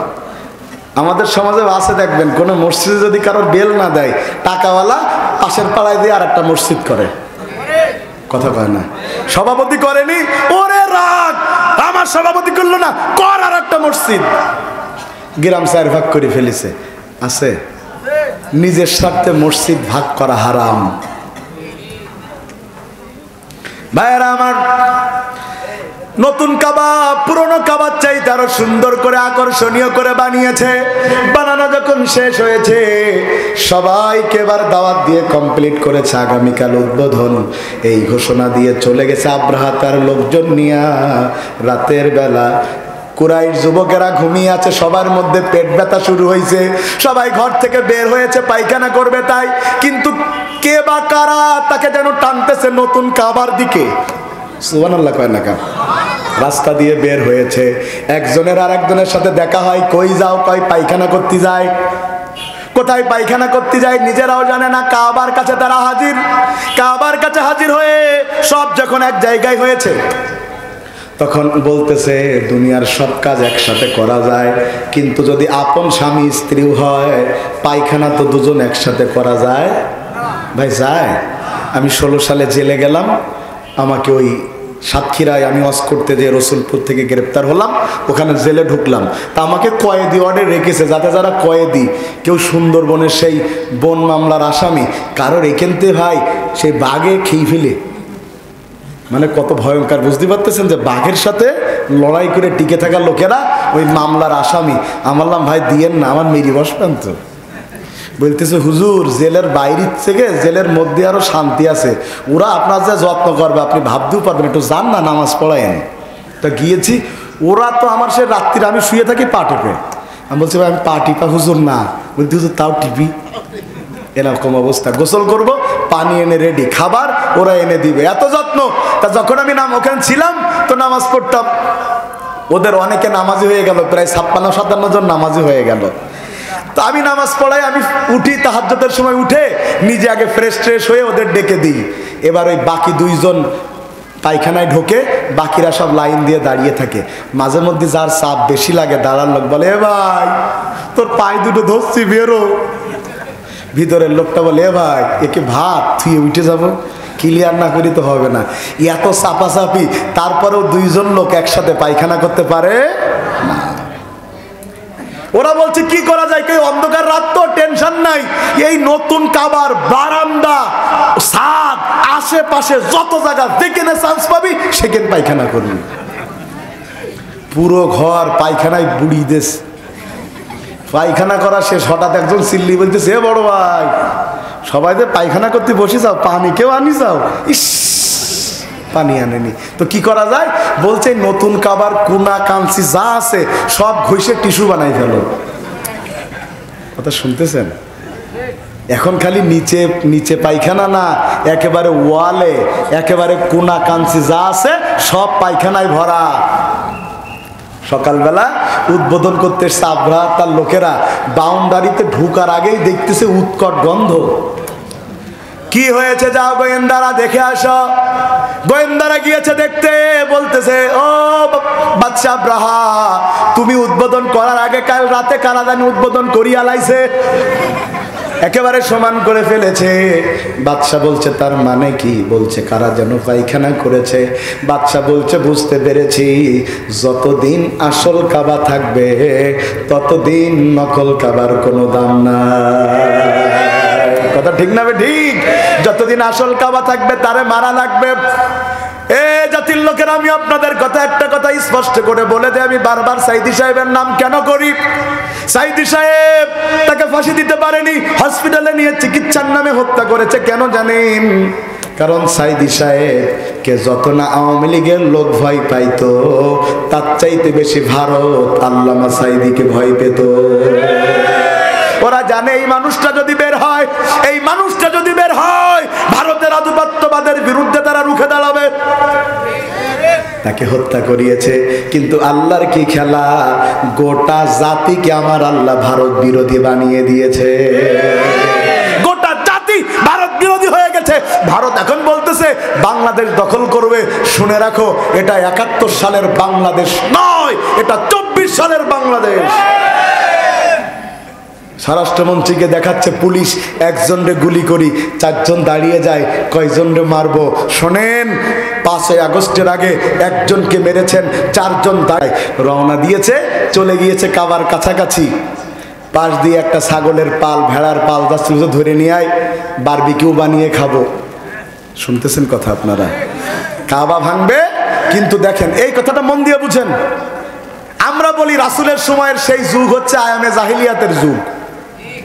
আমাদের সমাজে আছে, দেখবেন কোন মসজিদে যদি কারোর বেল না দেয়, টাকাওয়ালা পাশের পাড়ায় দিয়ে আর একটা মসজিদ করে। কথা কয় না? সভাপতি করেনি, ওরে রাগ, আমার সভাপতি করলো না, কর আর একটা মসজিদ। গ্রাম 4 ভাগ করে ফেলেছে। আছে নিজের স্বার্থে মসজিদ ভাগ করা হারাম। ভাইরা আমার, নতুন কাবা পুরনো কাবার চাইতে আরো সুন্দর করে আকর্ষণীয় করে বানিয়েছে। বানানো যখন শেষ হয়েছে, সবাইকে এবার দাওয়াত দিয়ে কমপ্লিট করেছে। আগামীকাল উদ্বোধন, এই ঘোষণা দিয়ে চলে গেছে আব্রাহা তার লোকজন নিয়ে। রাতের বেলা কুরাইশ যুবকেরা ঘুমিয়ে আছে, সবার মধ্যে পেট ব্যথা শুরু হয়েছে, সবাই ঘর থেকে বের হয়েছে পায়খানা করবে তাই। কিন্তু কে বা কারা তাকে যেন টানতেছে নতুন কাবার দিকে। সুবহানাল্লাহ কয় না কা? রাস্তা দিয়ে বের হয়েছে, একজনের আর একজনের সাথে দেখা হয়। কই যাও? কয় পায়খানা করতে যায়। কোথায় পায়খানা করতে যায় নিজেরাও জানে না। কাবার কাছে তারা হাজির। কাবার কাছে হাজির হয়ে সব যখন এক জায়গায় হয়েছে, তখন বলতেছে দুনিয়ার সব কাজ একসাথে করা যায়, কিন্তু যদি আপন স্বামী স্ত্রীও হয়, পায়খানা তো দুজন একসাথে করা যায়? ভাই যায়। আমি 16 সালে জেলে গেলাম, আমাকে ওই সাতক্ষীরায় আমি ওয়াজ করতে যে রসুলপুর থেকে গ্রেপ্তার হলাম, ওখানে জেলে ঢুকলাম। তা আমাকে কয়েদি ওয়ার্ডে রেখেছে, যাতে যারা কয়েদি, কেউ সুন্দরবনের সেই বন মামলার আসামি, কারোর এখানতে ভাই সেই বাঘে খেয়ে ফেলে। মানে কত ভয়ঙ্কর বুঝতে পারতেছেন, যে বাঘের সাথে লড়াই করে টিকে থাকা লোকেরা ওই মামলার আসামি। আমারলাম ভাই দিয়েন না, আমার মেরি বসবেন তো। বলতেছে হুজুর জেলের বাইরের থেকে জেলের মধ্যে আরো শান্তি আছে, ওরা আপনার যা যত্ন করবে আপনি ভাবতেও পারবেন, একটু যান না নামাজ পড়ায়েন। তা গিয়েছি, ওরা তো আমার সে রাত্রিরে আমি শুয়ে থাকি পা টিপে। আমি বলছি ভাই আমি পা টিপা হুজুর না। বলতে হুজুর তাও টিপি। এরকম অবস্থা, গোসল করব, পানি এনে রেডি, খাবার ওরা এনে দিবে, এত যত্ন। তা যখন আমি ওখানে ছিলাম তো নামাজ পড়তাম, ওদের অনেকে নামাজি হয়ে গেল, প্রায় 56-57 জন নামাজি হয়ে গেল। তো আমি নামাজ পড়াই, আমি উঠি তাহাজ্জুদের সময়, উঠে নিজে আগে ফ্রেশ হয়ে ওদের ডেকে দিই। এবার ওই বাকি 2 জন পায়খানায় ঢোকে, বাকিরা সব লাইন দিয়ে দাঁড়িয়ে থাকে। মাঝে মধ্যে যার চাপ বেশি লাগে, দাঁড়ার লোক বলে এ ভাই তোর পায়ে দুটো ধরছি বেরো। ভিতরের লোকটা বলে এ ভাই একে ভাত থুয়ে উঠে যাবো, ক্লিয়ার না করি তো হবে না। এত চাপাচাপি, তারপরেও 2 জন লোক একসাথে পায়খানা করতে পারে না। ওরা বলছে কি করা যায়, কেউ অন্ধকার রাত তো টেনশন নাই, এই নতুন কাবার বারান্দা ছাদ আশেপাশে যত জায়গা যেখানে চান্স পাবি সেখানে পায়খানা করবি। পুরো ঘর পায়খানায় বুড়ি দেশ। পায়খানা করা শেষ, হঠাৎ একজন চিল্লি বলতেছে এ বড় ভাই সবাই যে পায়খানা করতে বসে যাও, পানি কেউ আনি যাও। ইস পানি আনেনি তো কি করা যায়? বলছে নতুন কাবার কোনা কাঞ্চি যা আছে সব ঘষে টিস্যু বানাই ফেলো। কথা শুনতেছেন? এখন খালি নিচে নিচে পায়খানা না, একেবারে ওয়ালে একেবারে কোনা কাঞ্চি যা আছে সব পায়খানায় ভরা। সকালবেলা উদ্বোধন করতে সাবরা তার লোকেরা বাউন্ডারিতে ঢুকার আগেই দেখতেছে উৎকট গন্ধ। কি হয়েছে যাও গোয়েন্দারা দেখে আসো। গোয়েন্দারা গিয়েছে দেখতে, বলতেছে ও বাদশা আব্রাহা তুমি উদ্বোধন করার আগে কাল রাতে কারা জানি উদ্বোধন করিয়া লাইছে, একেবারে সমান করে ফেলেছে। বাদশা বলছে তার মানে কি? বলছে কারা যেন পায়খানা করেছে। বাদশা বলছে বুঝতে পেরেছি, যতদিন আসল কাবা থাকবে ততদিন নকল কাবার কোনো দাম নাই। কথা ঠিক না? ঠিক। যতদিন আসল কাবা থাকবে তারে মারা লাগবে। এ জাতির লোকের আমি আপনাদের কথা একটা কথা স্পষ্ট করে বলে দেয়, আমি বারবার সাঈদী সাহেবের নাম কেন করি। সাঈদী সাহেব তাকে ফাঁসি দিতে পারেনি, হসপিটালে নিয়ে চিকিৎসার নামে হত্যা করেছে। কেন জানেন? কারণ সাইদি সাহেব কে যত না আওয়ামী লীগের লোক ভয় পাইতো, তার চাইতে বেশি ভারত আল্লামা সাইদিকে ভয় পেত। ওরা জানে এই মানুষটা যদি বের হয়, এই মানুষটা যদি বের হয়, ভারতের আধিপত্যবাদের বিরুদ্ধে তারা রুখে দাঁড়াবে। তাকে হত্যা করিয়েছে, কিন্তু আল্লাহর কি খেলা, গোটা জাতিকে আমার আল্লাহ ভারত বিরোধী বানিয়ে দিয়েছে। গোটা জাতি ভারত বিরোধী হয়ে গেছে। ভারত এখন বলতেছে বাংলাদেশ দখল করবে। শুনে রাখো, এটা ৭১ সালের বাংলাদেশ নয়, এটা ২৪ সালের বাংলাদেশ। স্বরাষ্ট্রমন্ত্রীকে দেখাচ্ছে পুলিশ, একজনরে গুলি করি, ৪ জন দাঁড়িয়ে যায়, কয়জনরে মারবো? শোনেন, ৫ই আগস্টের আগে একজনকে মেরেছেন, ৪ জন দাঁড়ায় রওনা দিয়েছে, চলে গিয়েছে কাবার কাছাকাছি। পাশ দিয়ে একটা ছাগলের পাল, ভেড়ার পাল যাচ্ছে, ধরে নিয়ে আয়, বারবিকিউ বানিয়ে খাবো। শুনতেছেন কথা আপনারা? কাবা ভাঙবে, কিন্তু দেখেন এই কথাটা মন দিয়ে বুঝেন। আমরা বলি রাসূলের সময়ের সেই যুগ হচ্ছে আয়ামে জাহিলিয়াতের যুগ,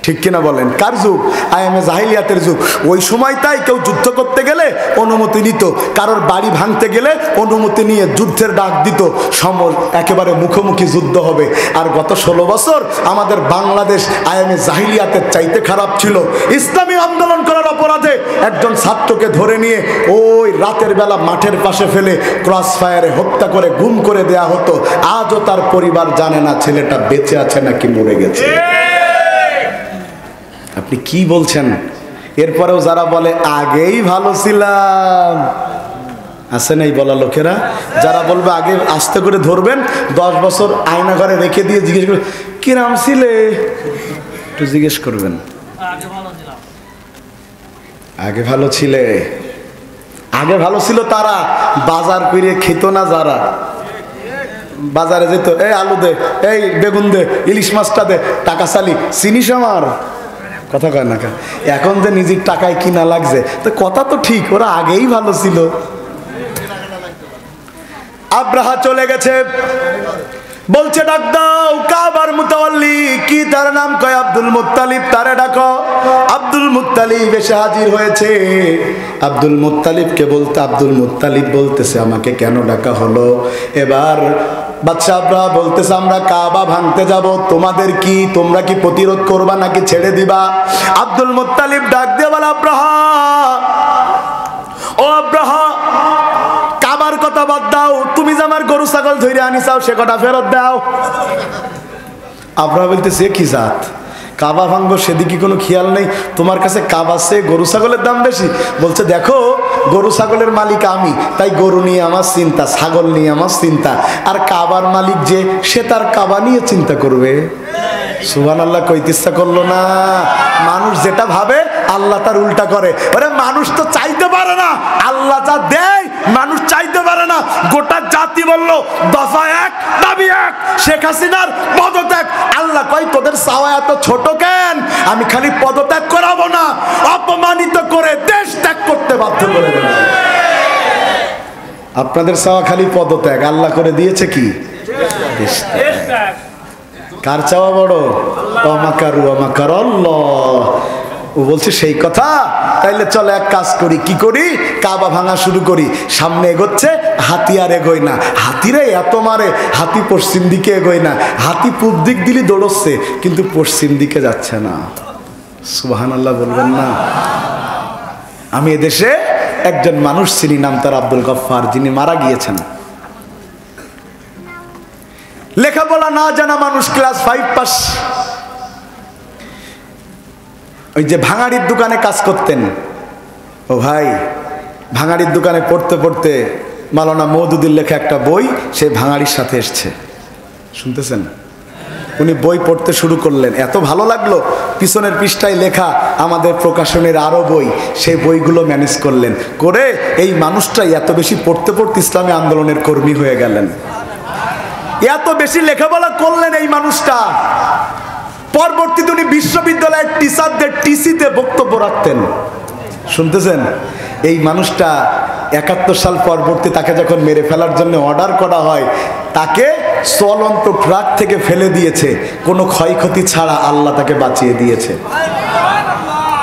ঠিক কিনা বলেন? কার যুগ? আয়ামে জাহিলিয়াতের যুগ। ওই সময়টাই কেউ যুদ্ধ করতে গেলে অনুমতি নিত, কারোর বাড়ি ভাঙতে গেলে অনুমতি নিয়ে যুদ্ধের ডাক দিত, একেবারে মুখোমুখি যুদ্ধ হবে। আর গত 16 বছর আমাদের বাংলাদেশ আয়ামে জাহিলিয়াতের চাইতে খারাপ ছিল। ইসলামী আন্দোলন করার অপরাধে একজন ছাত্রকে ধরে নিয়ে ওই রাতের বেলা মাঠের পাশে ফেলে ক্রস ফায়ারে হত্যা করে গুম করে দেয়া হতো। আজও তার পরিবার জানে না ছেলেটা বেঁচে আছে নাকি মরে গেছে। আপনি কি বলছেন? এরপরেও যারা বলে আগেই ভালো ছিলাম, আছে নাই বলা লোকেরা? যারা বলবে আগে আস্তে করে ধরবেন, 10 বছর আয়না ঘরে রেখে দিয়ে জিজ্ঞেস করবেন কি নাম ছিলে, একটু জিজ্ঞেস করবেন আগে ভালো ছিলে। আগে ভালো ছিল তারা, বাজার করে খেত না যারা। বাজারে যেত, এই আলু দে, এই বেগুন দে, ইলিশ মাছটা দে, টাকা চালি, চিনিস আমার কথা কয় না। এখন যে নিজের টাকায় কিনা লাগছে, তো কথা তো ঠিক, ওরা আগেই ভালো ছিল। আব্রাহা চলে গেছে, বলছে ডাক দাও কাবার মুতাওয়াল্লি, কি তার নাম? কয় আব্দুল মুত্তালিব, তারে ডাকো। আব্দুল মুত্তালিব এসে হাজির হয়েছে। আব্দুল মুত্তালিবকে বলতে, আব্দুল মুত্তালিব বলতেছে আমাকে কেন ডাকা হলো? এবার বাদশা আব্রাহা বলতেছে আমরা কাবা ভাঙতে যাব, তোমাদের কি, তোমরা কি প্রতিরোধ করবা নাকি ছেড়ে দিবা? আব্দুল মুত্তালিব ডাক দিয়ে বলে আব্রাহা, ও আব্রাহা, কাবার কথা বাদ দাও, তুমি যে আমার গরু ছাগল ধরে আনিসাও সে কটা ফেরত দাও। আব্রাহা বলতেছে কি জাত, কাবা ভাঙবো সেদিকে কোনো খেয়াল নেই, তোমার কাছে কাবা সে গরু ছাগলের দাম বেশি? বলছে দেখো গরু ছাগলের মালিক আমি, তাই গরু নিয়ে আমার চিন্তা, ছাগল নিয়ে আমার চিন্তা, আর কাবার মালিক যে, সে তার কাবা নিয়ে চিন্তা করবে। সুবহানাল্লাহ কইতে ইচ্ছা করলো না। মানুষ যেটা ভাবে আল্লাহ তার উল্টা করে। আরে মানুষ তো চাইতে পারে না, আল্লাহ যা দেয় মানুষ চাইতে পারে না। গোটা জাতি বললো দফা 1 দাবি 1, শেখ হাসিনার পদত্যাগ। আল্লাহ কয় তোদের চাওয়া এত ছোট কেন? আমি খালি পদত্যাগ করাবো না, অপমানিত করে দেশ ত্যাগ করতে বাধ্য করে দেব। আপনাদের চাওয়া খালি পদত্যাগ, আল্লাহ করে দিয়েছে কি? দেশ ত্যাগ। কার চাওয়া বড়? অমাকারু অমাকার আল্লাহ। ও বলছে সেই কথা, তাইলে চলো এক কাজ করি। কি করি? কাবা ভাঙা শুরু করি। সামনে এগোচ্ছে, হাতি আর এগোয় না। হাতিরে এত মারে, হাতি পশ্চিম দিকে এগোয় না, হাতি পূব দিক দিলে দৌড়চ্ছে, কিন্তু পশ্চিম দিকে যাচ্ছে না। সুবহানাল্লাহ বলবেন না? আমি এদেশে একজন মানুষ চিনি, নাম তার আব্দুল গফফার, যিনি মারা গিয়েছেন। লেখাপড়া না জানা মানুষ, ক্লাস 5 পাস। ওই যে ভাঙাড়ির দোকানে কাজ করতেন, ও ভাই, ভাঙাড়ির দোকানে পড়তে পড়তে মাওলানা মওদুদীর লেখা একটা বই সেই ভাঙাড়ির সাথে এসছে, শুনতেছেন? উনি বই পড়তে শুরু করলেন, এত ভালো লাগলো, পিছনের পৃষ্ঠায় লেখা আমাদের প্রকাশনের আরো বই, সেই বইগুলো ম্যানেজ করলেন, করে এই মানুষটা এত বেশি পড়তে পড়তে ইসলামী আন্দোলনের কর্মী হয়ে গেলেন। এত বেশি লেখাপড়া করলেন এই মানুষটা। পরবর্তীতে উনি বিশ্ববিদ্যালয়ের টিচারদের টিসিতে বক্তব্য রাখতেন, শুনতেছেন? এই মানুষটা ৭১ সাল পরবর্তী তাকে যখন মেরে ফেলার জন্য অর্ডার করা হয়, তাকে চলন্ত ট্রাক থেকে ফেলে দিয়েছে, কোনো ক্ষয়ক্ষতি ছাড়া আল্লাহ তাকে বাঁচিয়ে দিয়েছে।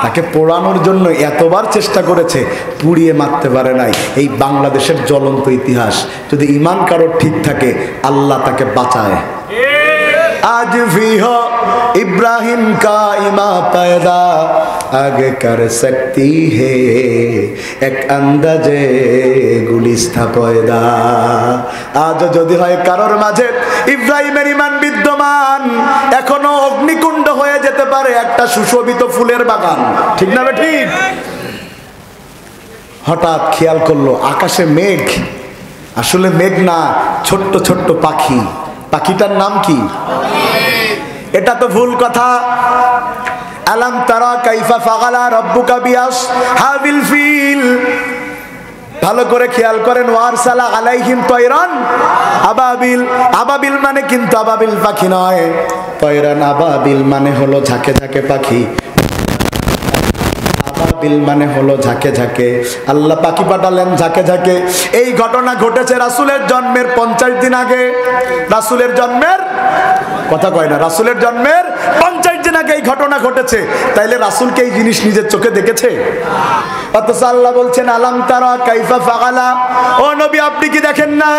তাকে পোড়ানোর জন্য এতবার চেষ্টা করেছে, পুড়িয়ে মারতে পারে নাই। এই বাংলাদেশের জ্বলন্ত ইতিহাস। যদি ঈমান কারোর ঠিক থাকে, আল্লাহ তাকে বাঁচায়। आज भी हो इब्राहिम का इमा पैदा आगे कर सकती है एक अंदाजे गुलिस्ता पैदा। आज যদি হয় কারোর মাঝে ইব্রাহিমের ঈমান বিদ্যমান, এখনো অগ্নিকুণ্ড হয়ে যেতে পারে একটা সুশোভিত ফুলের বাগান। ঠিক না ঠিক? হঠাৎ খেয়াল করলো আকাশে মেঘ, আসলে মেঘ না, ছোট্ট ছোট্ট পাখি। পাখিটার নাম কি? এটা তো ভুল কথা। আলাম তারা কাইফা ফাআলা রাব্বুকা বিআসহাবিল ফিল। ভালো করে খেয়াল করেন। ওয়ারসালা আলাইহিম তায়রান আবাবিল। আবাবিল মানে কিন্তু আবাবিল পাখি নয়, তায়রান আবাবিল মানে হলো ঝাঁকে ঝাঁকে পাখি। আবাবিল মানে হলো ঝাঁকে ঝাঁকে। আল্লাহ পাখি পাঠালেন ঝাঁকে ঝাঁকে। এই ঘটনা ঘটেছে রাসূলের জন্মের 50 দিন আগে। রাসূলের জন্মের কথা কয় না, রাসূলের জন্মের 50 দিন আগে এই ঘটনা ঘটেছে। তাইলে রাসূলকে এই জিনিস নিজের চোখে দেখেছে? অথচ আল্লাহ বলছেন আলাম তারা কাইফা ফাআলা। ও নবী, আপনি কি দেখেন না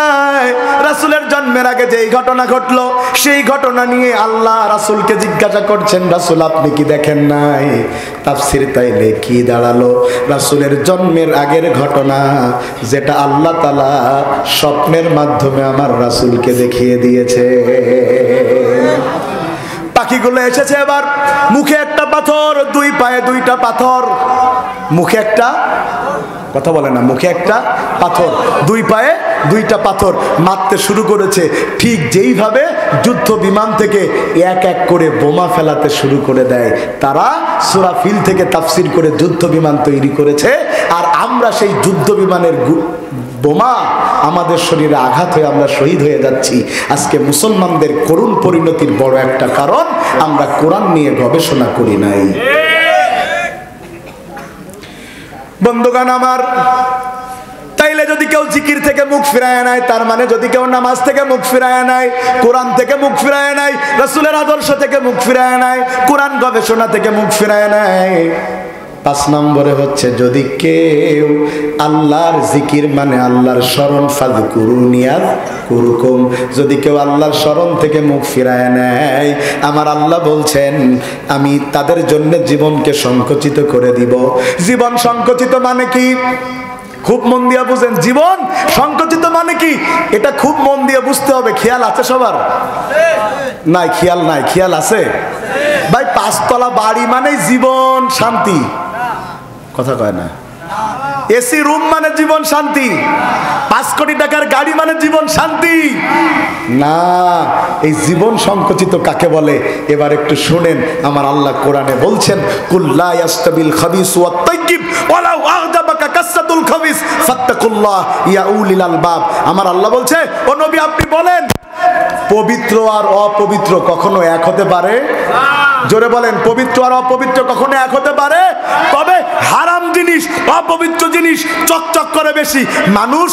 রাসূলের জন্মের আগে যে এই ঘটনা ঘটলো, সেই ঘটনা নিয়ে আল্লাহ রাসূলকে জিজ্ঞাসা করছেন, রাসূল আপনি কি দেখেন নাই? তাফসীর তাইলে কি দাঁড়ালো? রাসূলের জন্মের আগের ঘটনা, যেটা আল্লাহ তাআলা স্বপ্নের মাধ্যমে আমার রাসূলকে দেখিয়ে দিয়েছে। পাখিগুলো এসেছে, এবার মুখে একটা পাথর, দুই পায়ে দুইটা পাথর। মুখে একটা কথা বলে না, মুখে একটা পাথর, দুই পায়ে দুইটা পাথর মারতে শুরু করেছে। ঠিক যেইভাবে যুদ্ধ বিমান থেকে এক এক করে বোমা ফেলাতে শুরু করে দেয়, তারা সূরা ফিল থেকে তাফসীর করে যুদ্ধ বিমান তৈরি করেছে। আর আমরা সেই যুদ্ধ বিমানের বোমা আমাদের শরীরে আঘাত হয়ে আমরা শহীদ হয়ে যাচ্ছি। আজকে মুসলমানদের করুণ পরিণতির বড় একটা কারণ, আমরা কোরআন নিয়ে গবেষণা করি নাই। বন্ধুগণ আমার, তাইলে যদি কেউ জিকির থেকে মুখ ফিরায় নেয়, তার মানে যদি কেউ নামাজ থেকে মুখ ফিরায় নেয়, কোরআন থেকে মুখ ফিরায় নেয়, রাসূলের আদর্শ থেকে মুখ ফিরায় নেয়, কোরআন গবেষণা থেকে মুখ ফিরায় নেয়। 5 নম্বরে হচ্ছে যদি কেউ আল্লাহর জিকির মানে আল্লাহর স্মরণ, ফাযকুরুনি আযকুরকুম, যদি কেউ আল্লাহর স্মরণ থেকে মুখ ফিরায় নেয়, আমার আল্লাহ বলছেন আমি তাদের জন্য জীবনকে সংকুচিত করে দিব। জীবন সংকুচিত মানে কি? খুব মন দিয়ে বুঝেন। জীবন সংকুচিত মানে কি, এটা খুব মন দিয়ে বুঝতে হবে। খেয়াল আছে সবার? নাই, খেয়াল নাই। খেয়াল আছে ভাই? 5 তলা বাড়ি মানে জীবন শান্তি, কথা কয় না। এসি রুম মানে জীবন শান্তি। 5 কোটি টাকার গাড়ি মানে জীবন শান্তি না। এই জীবন সংকুচিত কাকে বলে? এবার একটু শুনেন। আমার আল্লাহ কোরআনে বলছেন, কুল লা ইয়াস্তাবিল খাবিস ওয়াত তাইয়্যিব ওয়ালাউ আযযাবাকা কাসরাতুল খাবিস ফাত্তাকুল্লাহ ইয়া উলিল আলবাব। আমার আল্লাহ বলছে, ও নবী আপনি বলেন, পবিত্র আর অপবিত্র কখনো এক হতে পারে? জোরে বলেন, পবিত্র আর অপবিত্র কখনো এক হতে পারে? তবে হারাম জিনিস, অপবিত্র জিনিস চকচক করে বেশি। মানুষ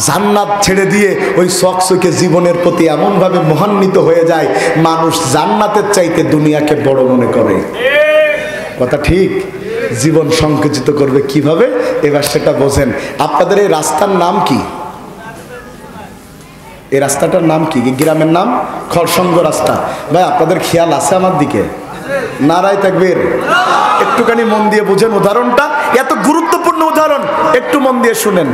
জান্নাত ছেড়ে দিয়ে ওই চকচকে জীবনের প্রতি এমন ভাবে মোহান্বিত হয়ে যায়, মানুষ জান্নাতের চাইতে দুনিয়াকে বড় মনে করে। কথা ঠিক? জীবন সংকুচিত করবে কিভাবে, এবার সেটা বোঝেন। আপনাদের এই রাস্তার নাম কি? এই রাস্তাটার নাম কি? গ্রামের নাম খরসঙ্গ রাস্তা। ভাই আপনাদের খেয়াল আছে আমার দিকে? নারায়ে তাকবীর। একটুখানি মন দিয়ে বুঝেন উদাহরণটা, এত গুরুত্বপূর্ণ উদাহরণ, একটু মন দিয়ে শুনেন।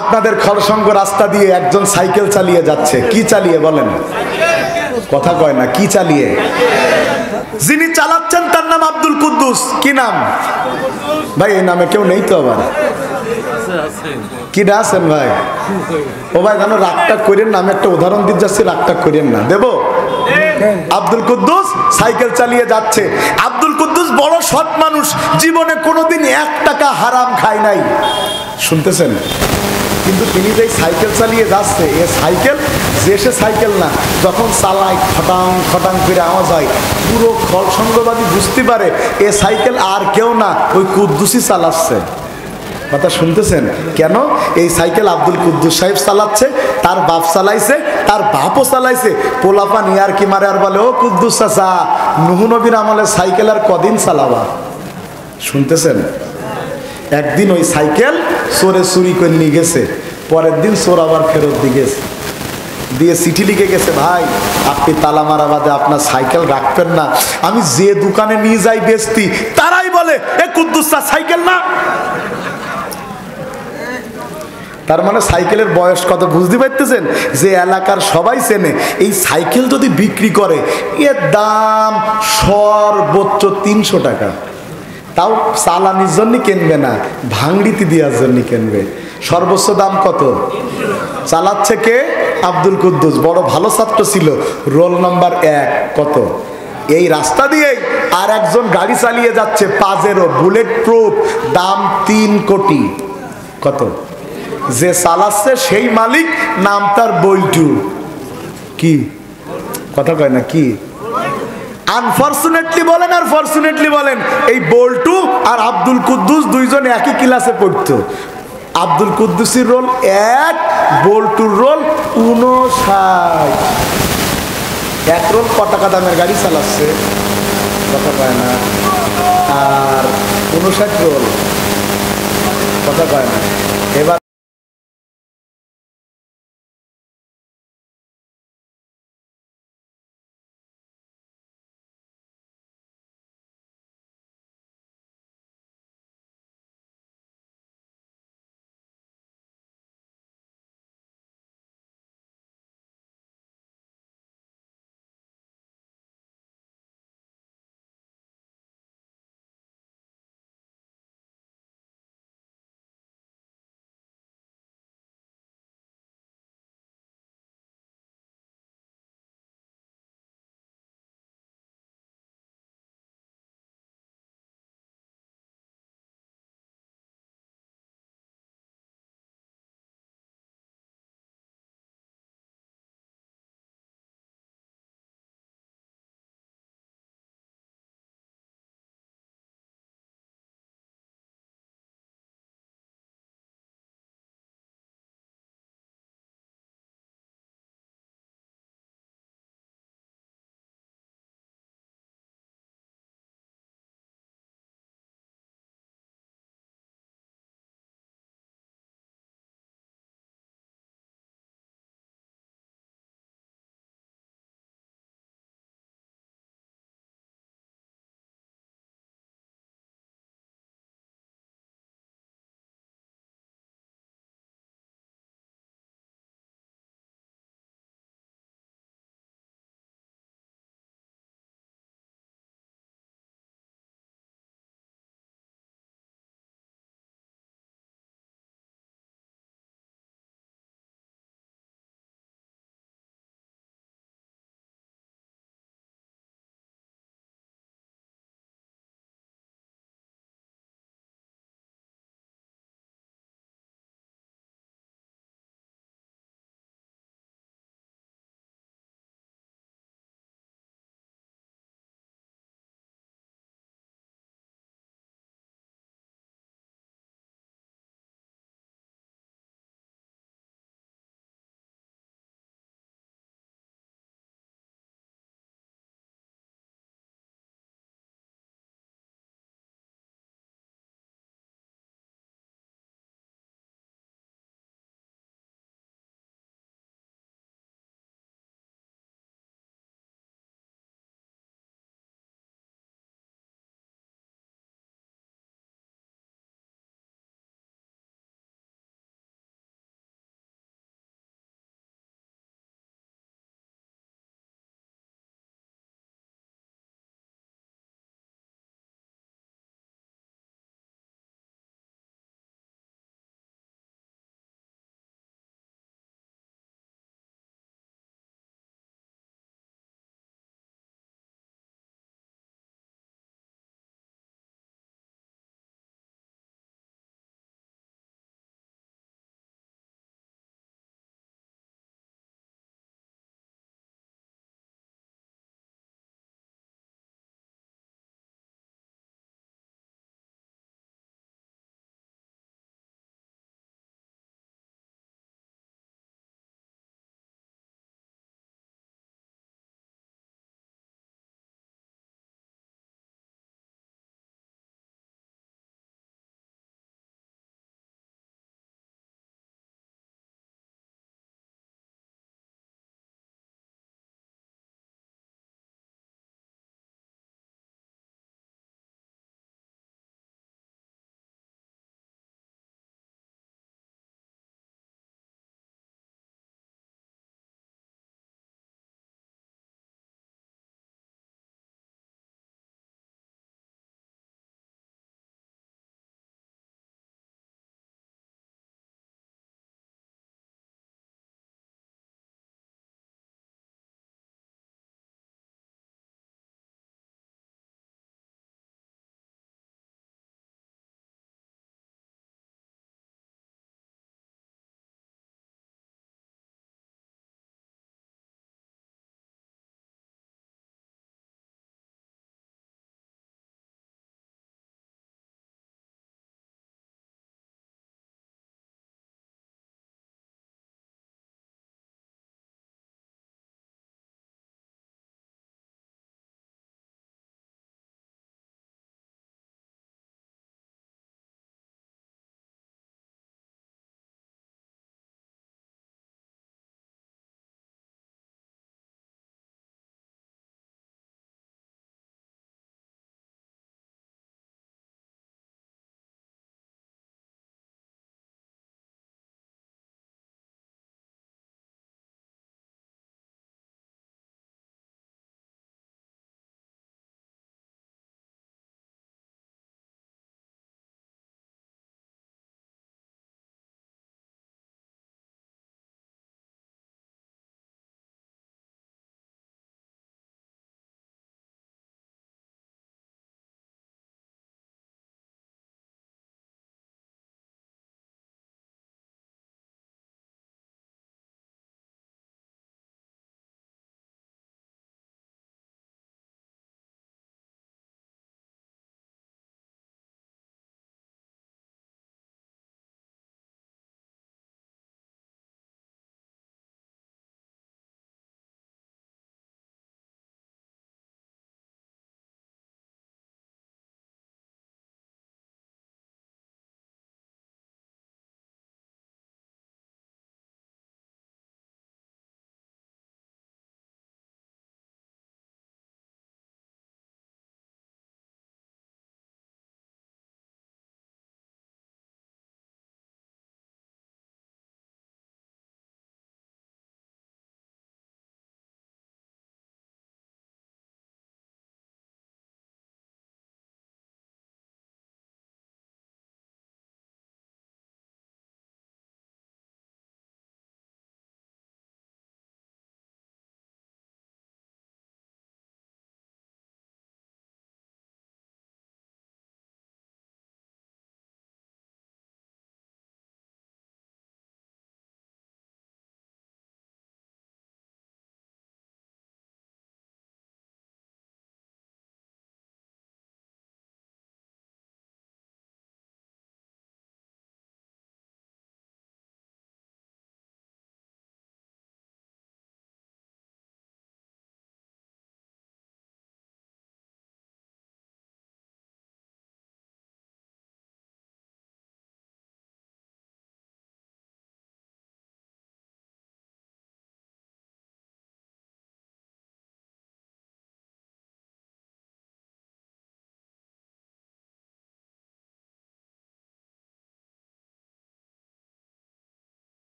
আপনাদের খরসঙ্গ রাস্তা দিয়ে একজন সাইকেল চালিয়ে যাচ্ছে। কি চালিয়ে বলেন? কথা কয় না। কি চালিয়ে? যিনি চালাচ্ছেন তার নাম আব্দুল কুদ্দুস। কি নাম ভাই? এই নামে কেউ নেই তো? আবার কি আছেন ভাই? ও ভাই জানো, রাগটা করেন না, আমি একটা উদাহরণ দিতে যাচ্ছি, রাগটা করেন না। দেব? আব্দুল কুদ্দুস সাইকেল চালিয়ে যাচ্ছে। আব্দুল কুদ্দুস বড় সৎ মানুষ, জীবনে কোনোদিন 1 টাকা হারাম খায় নাই। শুনতেছেন? কিন্তু তিনি যে সাইকেল চালিয়ে যাচ্ছে, এ সাইকেল যে সে সাইকেল না, যখন চালায় খটাং খটাং করে আওয়াজ হয়, পুরো খরসঙ্গবাদী বুঝতে পারে এ সাইকেল আর কেউ না, ওই কুদ্দুসই চালাচ্ছে। কথা শুনতেছেন? কেন? এই সাইকেল আব্দুল কুদ্দুস সাহেব চালাচ্ছে, তার বাপ চালাইছে, তার বাপও চালাইছে। পোলাপা নিয়ার কি মারে আর বলে, ও কুদ্দুস চাচা, নূহ নবীর আমলে সাইকেল আর কদিন চালাবা? শুনতেছেন? একদিন ওই সাইকেল চোরে চুরি করে নিয়ে গেছে, পরের দিন চোর আবার ফেরত দিয়ে গেছে, দিয়ে চিঠি লিখে গেছে, ভাই আপনি তালা মারা বাদে আপনার সাইকেল রাখবেন না, আমি যে দোকানে নিয়ে যাই বেচতি তারাই বলে এ কুদ্দুস চা সাইকেল না। তার মানে সাইকেলের বয়স কত বুঝতে পারতেছেন? যে এলাকার সবাই চেনে, এই সাইকেল যদি বিক্রি করে এর দাম সর্বোচ্চ 300 টাকা, তাও চালানির জন্য কিনবে না, ভাঙড়িতে দেওয়ার জন্য কিনবে। সর্বোচ্চ দাম কত? চালাচ্ছে কে? আব্দুল কুদ্দুস, বড় ভালো ছাত্র ছিল, রোল নাম্বার 1। কত? এই রাস্তা দিয়ে আর একজন গাড়ি চালিয়ে যাচ্ছে পাজেরো বুলেট প্রুফ, দাম 3 কোটি। কত? যে চালাচ্ছে সেই মালিক, নাম তার বল্টু। কি কথা কয় না? কি আনফরচুনেটলি বলেন আর ফরচুনেটলি বলেন, এই বল্টু আর আব্দুল কুদ্দুস দুইজন একই ক্লাসে পড়তো। আব্দুল কুদ্দুসের রোল 1, বল্টুর রোল 59। এক রোল ক টাকা দামের গাড়ি চালাচ্ছে? কথা কয় না। আর 59 রোল, কথা কয় না। এবার